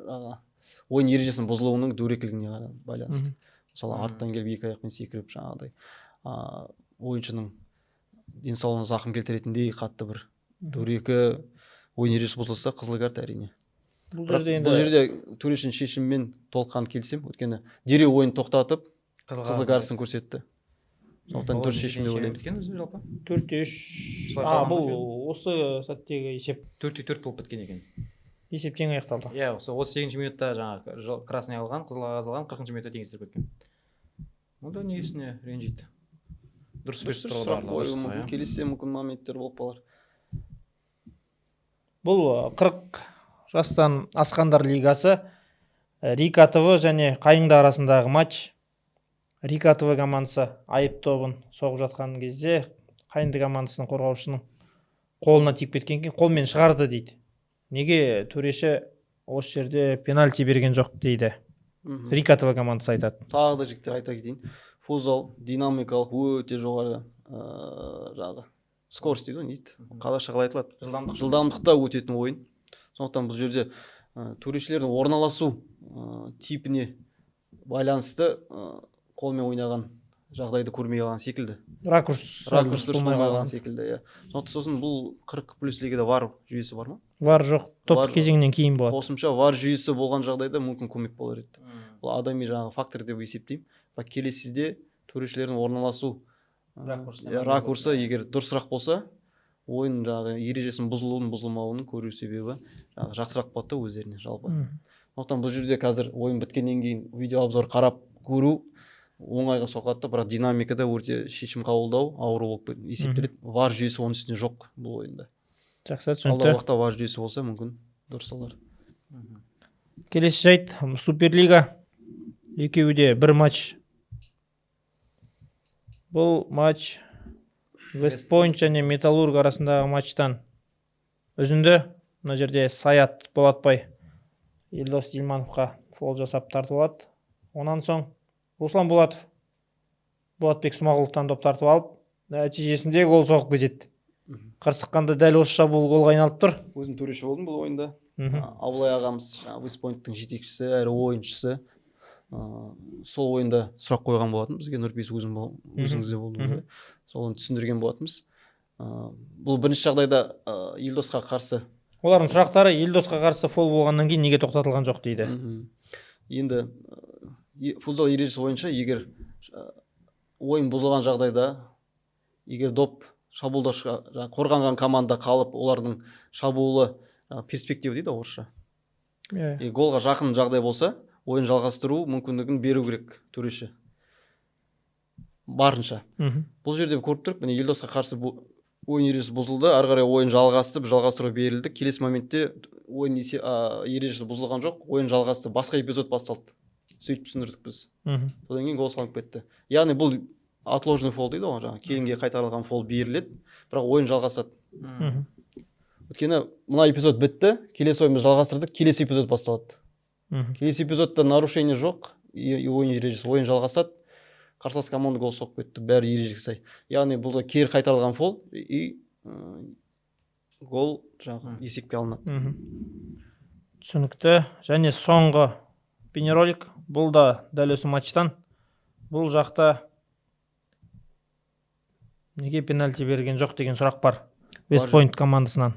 ойын ережесінің бұзылуының дөрекілігіне байланысты. Мысалы, арттан келіп екі аяқпен секіріп жаңағыдай ойыншының денсаулығына зақым келтіретіндей қатты бір дөрекі ойын ережесі бұзылса, қызыл карта әрине. Бұл жерде төрешінің шешімімен толыққан келсем, өйткені дереу ойын тоқтатып қызыл картасын көрсетті. Сондықтан дұрыс шешім деп ойлаймын. 4-3. Бұл осы сәттегі есеп 4-4 болып біткен екен. Есеп тең аяқталды. Иә, осы 38 минутта жаңағы красный алған, қызыл қағаз алған, 40 минутта теңестіріп кеткен. Онда несіне ренжиді? Дұрыс сұрақ қою мүмкін, келесе мүмкін моменттер болып қалар. Бұл 40 жастан асқандар лигасы, Рика ТВ және Қайыңды арасындағы матч. Рика ТВ командасы айып тобын соғып жатқан кезде Қайыңды командасының қорғаушысының қолына тиіп кеткен екен, қолмен шығарды дейді. Неге төреші осы жерде пенальти берген жоқ дейді. Рика ТВ командасы айтады. Тағы да жігіттер айта кетейін. Футзал динамикалық өте жоғары жағы. Скорость дейді, не дейді? Қазақша қалай айтылады? Жылдамдықта өтетін ойын. Сондықтан бұл жерде төрешілердің орналасу типіне байланысты қолмен ойнаған жағдайды көрмей қалған секілді. Ракурс дұрыс болмай қалған секілді. Сосын бұл 40+ лигада VAR жүйесі бар ма? VAR жоқ, топтық кезеңнен кейін болады. Қосымша VAR жүйесі болған жағдайда мүмкін көмек болар еді. Бұл адами жаңағы фактор деп есептеймін. Бірақ келесіде төрешілердің орналасу ракурсы егер дұрысырақ болса, ойын жаңағы ережесінің бұзылуының бұзылмауының көру себебі жақсырақ болады өздеріне жалпы. Сондықтан бұл жерде қазір ойын біткеннен кейін видео обзор қарап көру оңайға соқады, бірақ динамикада өте шешім қабылдау ауыр болып есептеледі. VAR жүйесі оның үстінде жоқ бұл ойында. Жақсы, түсінікті. Алдағы уақытта VAR жүйесі болса мүмкін дұрыс болар. Келесі жайт, Суперлига екеуі де бір матч. Бұл матч Вестпойнт және Металлург арасындағы матчтан үзінді. Мына жерде Саят Болатбай Елдос Илмановқа фол жасап тартып алады. Онан соң Руслан Болатбек Смағұловтан доп тартып алып, нәтижесінде гол соғып кетеді. Қырсыққанда дәл осы шабуыл голға айналып тұр. Өзім төреші болдым бұл ойында. Абылай ағамыз Вестпойнттың жетекшісі әрі ойыншысы. Сол ойында сұрақ қойған болатын бізге, Нұрпейіс өзіңізде болды. Соны түсіндірген болатынбыз. Бұл бірінші жағдайда Елдосқа қарсы. Олардың сұрақтары Елдосқа қарсы фол болғаннан кейін неге тоқтатылған жоқ дейді. Енді футзал ережесі бойынша егер ойын бұзылған жағдайда, егер доп шабуылдаушы қорғанған команда қалып, олардың шабуылы перспектива дейді орысша. Голға жақын жағдай болса, ойын жалғастыру мүмкіндігін беру керек төреші. Барынша. Бұл жерде көріп тұрып, міне Елдосқа қарсы ойын ережесі бұзылды, ары қарай ойын жалғастыру берілді. Келесі моментте ойын ережесі бұзылған жоқ, ойын жалғасты, басқа эпизод басталды. Сөйтіп түсіндірдік біз. Содан кейін гол салынып кетті. Яғни бұл отложенный фол дейді ғой, жаңағы кейінге қайтарылған фол беріледі, бірақ ойын жалғасады. Өйткені мына эпизод бітті, келесі ойымыз жалғастырдық, келесі эпизод басталады. Келесі эпизодта нарушение жоқ, ойын ережесі, ойын жалғасады. Қарсылас команда гол соғып кетті, бәрі ережеге сай. Яғни бұл да кері қайтарылған фол и гол жаңағы есепке алынады. Түсінікті. Және соңғы бейнеролик, бұл да дәл осы матчтан. Бұл жақта неге пенальти берген жоқ деген сұрақ бар Вестпойнт командасынан.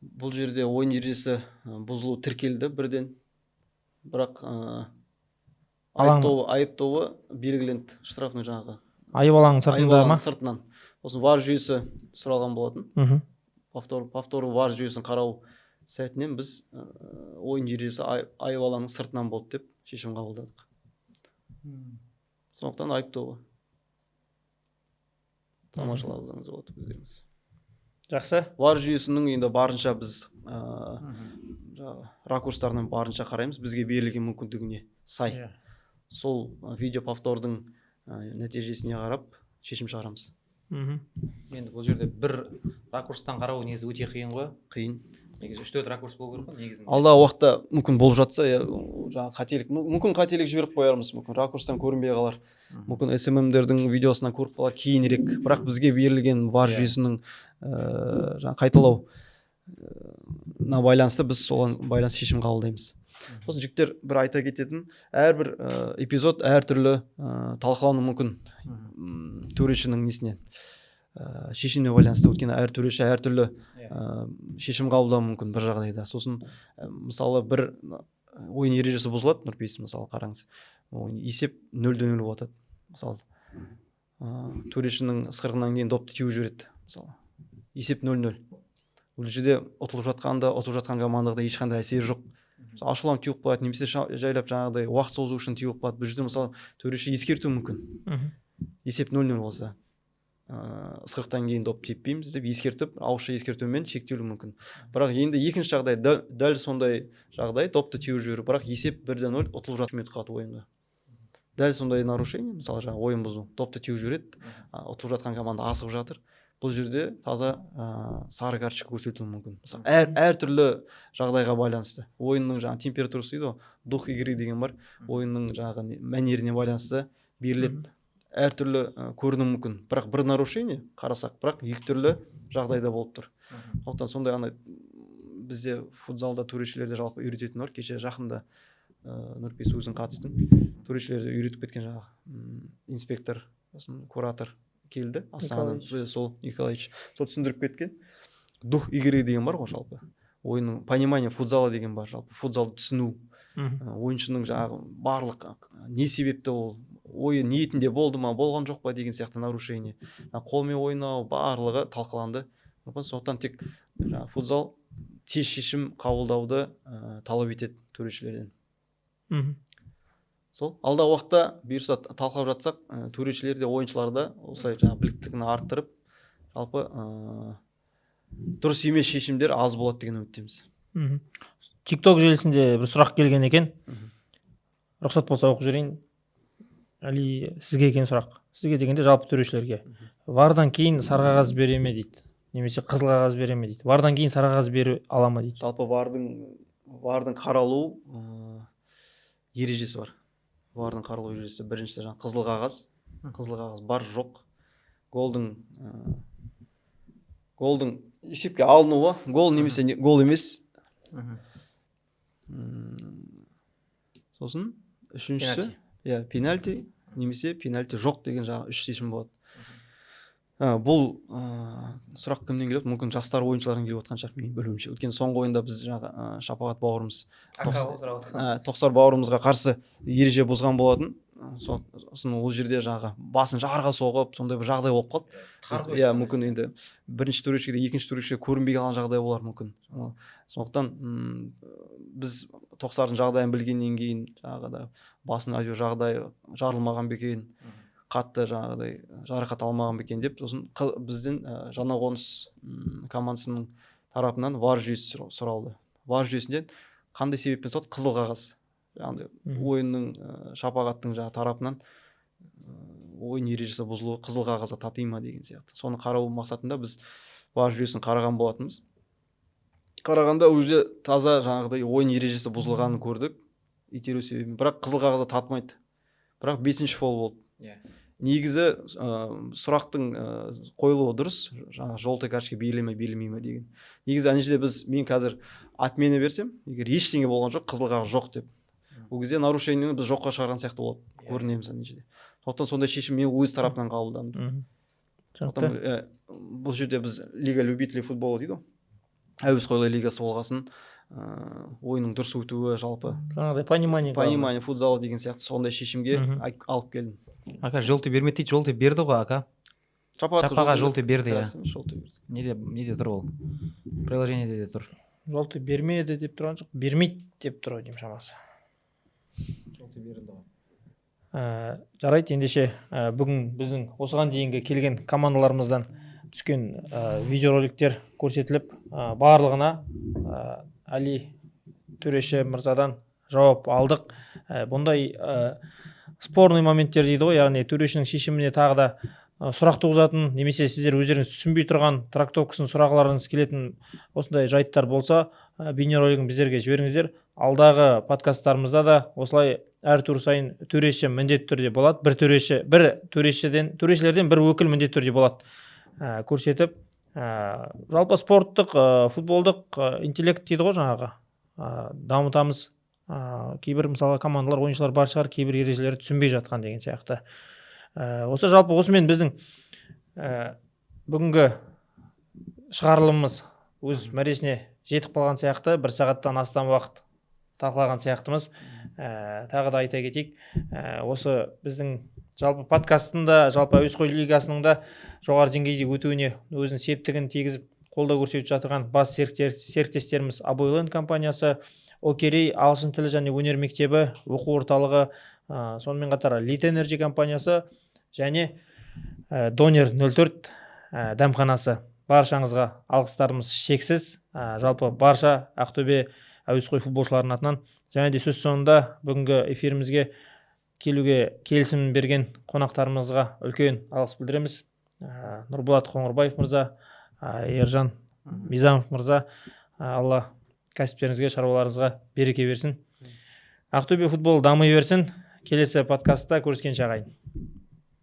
Бұл жерде ойын ережесі бұзылу тіркелді бірден, бірақ айыптауы белгіленді штрафный жаңағы. Айып алаңның сыртында ма? Сыртынан. Сосын VAR жүйесі сұралған болатын. Повторы VAR жүйесін қарау сәтінен біз ойын ережесі айып алаңның сыртынан болды деп шешім қабылдадық. Сондықтан айыптауы. Тамашалаңыз болады өздеріңіз. Жақсы. VAR жүйесінің енді барынша біз ракурстарынан барынша қараймыз, бізге берілген мүмкіндігіне сай. Сол видео повтордың нәтижесіне қарап шешім шығарамыз. Енді бұл жерде бір ракурстан қарау негізі өте қиын ғой. Қиын. Негізі 3-4 ракурс болу керек қой негізінде. Алдағы уақытта мүмкін болып жатса, жаңағы қателік жіберіп қоярмыз, мүмкін ракурстан көрінбей қалар. Мүмкін SMM-дердің видеосынан көріп қалар кейінірек. Бірақ бізге берілген VAR жүйесінің қайталау байланысты біз соған байланысты шешім қабылдаймыз. Сосын жігіттер бір айта кететін, әрбір эпизод әртүрлі талқылауы мүмкін төрешінің несінен. Шешіміне байланысты, өйткені әр төреші әртүрлі шешім қабылдауы мүмкін бір жағдайда. Сосын мысалы бір ойын ережесі бұзылады, Нұрпейіс мысалы қараңыз. Есеп 0-0 болады. Мысалы төрешінің ысқырығынан кейін допты теуіп жібереді. Мысалы есеп 0-0. Бұл жерде ұтылып жатқан командаға ешқандай әсері жоқ. Ашуланып теуіп қояды, немесе жайлап жаңағыдай уақыт созу үшін теуіп қояды. Бұл жерде мысалы төреші ескерту мүмкін. Есеп 0-0 болса, ысқырықтан кейін доп теппейміз деп ескертіп, ауызша ескертумен шектеуі мүмкін. Бірақ енді екінші жағдай дәл сондай жағдай, допты теуіп жіберу, бірақ есеп 1-0 ұтылып жатыр минут қалды ойында. Дәл сондай нарушение, мысалы жаңа ойын бұзу, допты теуіп жібереді, ұтылып жатқан команда асығып жатыр. Бұл жерде таза сары карточка көрсетілуі мүмкін. Әртүрлі жағдайға байланысты. Ойынның жаңа температурасы дейді, дух игры деген бар. Ойынның жаңағы мәнеріне байланысты беріледі. Әртүрлі көріну мүмкін. Бірақ бір нарушение қарасақ, бірақ екі түрлі жағдайда болып тұр. Сондықтан сондай бізде футзалда төрешілерде жалпы үйрететін бар. Кеше жақында Нұрпейіс өзің қатыстың. Төрешілерді үйретіп кеткен жаңағы инспектор, куратор келді, Асанов, сол Николаевич, сол түсіндіріп кеткен. Дух игры деген бар ғой жалпы. Ойынның понимание футзала деген бар жалпы. Футзалды түсіну. Ойыншының жаңағы барлық не себепті ол ойы ниетінде болды ма, болған жоқ па деген сияқты нарушение. Қолмен ойнау барлығы талқыланды. Сондықтан тек футзал тез шешім қабылдауды талап етеді төрешілерден. Сол алдағы уақытта бұйырса талқылап жатсақ, төрешілерде, ойыншыларда осылай біліктілігін арттырып, жалпы дұрыс емес шешімдер аз болады деген үміттеміз. TikTok желісінде бір сұрақ келген екен. Рұқсат болса оқып жіберейін. Али, сізге екен сұрақ. Сізге дегенде жалпы төрешілерге. VAR-дан кейін сары қағаз бере ме дейді. Немесе қызыл қағаз бере ме дейді. VAR-дан кейін сары қағаз бере ала ма дейді. Жалпы VAR-дың қаралу ережесі бар. Вардың қаралу ережесі. Біріншісі жаңағы қызыл қағаз. Қызыл қағаз бар жоқ. Голдың есепке алынуы, гол немесе гол емес. Сосын үшіншісі пенальти немесе пенальти жоқ деген жаңағы 3 шешім болады. Бұл сұрақ кімнен келеді? Мүмкін жастар ойыншылардан келіп отқан шығар менің білуімше. Өйткені соңғы ойында біз жаңағы Шапағат бауырымыз Тоқсар бауырымызға қарсы ереже бұзған болатын. Сосын ол жерде жаңағы басын жарға соғып, сондай бір жағдай болып қалды. Мүмкін енді бірінші төрешіге, екінші төрешіге көрінбей қалған жағдай болар мүмкін. Сондықтан біз Тоқсардың жағдайын білгеннен кейін жаңағыда басын әйтеуір жағдайы жарылмаған бекен, қатты жаңағыдай жарақат алмаған бекен деп, сосын бізден Жаңақоныс командасының тарапынан VAR жүйесі сұралды. VAR жүйесінде қандай себеппен сот қызыл қағаз. Яғни ойынның Шапағаттың жаңағы тарапынан ойын ережесі бұзылуы қызыл қағазға татый ма деген сияқты. Соны қарау мақсатында біз VAR жүйесін қараған болатынбыз. Қарағанда ол жерде таза жаңағыдай ойын ережесі бұзылғанын көрдік. Итеру себебін. Бірақ қызыл қағазға татымайды. Бірақ 5-ші фол болды. Негізі сұрақтың қойылуы дұрыс. Жаңағы желтый карточка беріле ме деген. Негізі ана жерде мен қазір отмена берсем, егер ештеңе болған жоқ, қызыл қағаз жоқ деп. Ол кезде нарушениені біз жоққа шығарған сияқты болады. Көрінеміз ана жерде. Сондықтан сондай шешім мен өз тарапынан қабылдадым. Бұл жерде біз Лига любителей футбола дейді. Әуесқойлар лигасы болғасын, ойынның дұрыс өтуі жалпы. Жаңағыдай понимание футзалы деген сияқты сондай шешімге алып келдім. Ака, желтый бермеді дейді, желтый берді ғой, ака. Шапаға желтый берді, неде тұр ол? Приложениеде де тұр. Желтый бермеді деп тұрған жоқ, бермейді деп тұр деймін шамасы. Желтый берді ғой. Жарайды, ендеше бүгін біздің осыған дейінгі келген командаларымыздан түскен видеороликтер көрсетіліп, барлығына Али төреші мырзадан жауап алдық. Бұндай спорный моменттер дейді ғой, яғни төрешінің шешіміне тағы да сұрақ туғызатын, немесе сіздер өздеріңіз түсінбей тұрған трактовкасын сұрағыларыңыз келетін осындай жайттар болса, бейнеролигін біздерге жіберіңіздер. Алдағы подкасттарымызда да осылай әр тур сайын төреші міндетті түрде болады. Төрешілерден бір өкіл міндетті түрде болады көрсетіп. Жалпы спорттық, футболдық интеллект дейді ғой жаңағы. Дамытамыз. Кейбір мысалы командалар, ойыншылар бар шығар, кейбір ережелерді түсінбей жатқан деген сияқты. Осы жалпы осымен біздің бүгінгі шығарылымымыз өз мәресіне жетіп қалған сияқты. 1 сағаттан астам уақыт талқылаған сияқтымыз. Тағы да айта кетейік, осы біздің жалпы подкастында, жалпы әуесқой лигасының да жоғары деңгейде өтуіне өзінің септігін тигізіп қолдау көрсетіп жатырған бас серіктестеріміз Абойленд компаниясы, Окерей ағылшын тілі және өнер мектебі оқу орталығы, сонымен қатар Лит Энерджи компаниясы және Донер 04 дәмханасы. Баршаңызға алғыстарымыз шексіз. Жалпы барша Ақтөбе әуесқой футболшыларының атынан, және де сөз соңында бүгінгі эфирімізге келуге келісім берген қонақтарымызға үлкен алғыс білдіреміз. Нұрболат Қоңырбаев мырза, Ержан Мизамов мырза, Алла кәсіптеріңізге, шаруаларыңызға береке берсін. Ақтөбе футбол дамый берсін. Келесі подкастта көріскенше ағайын.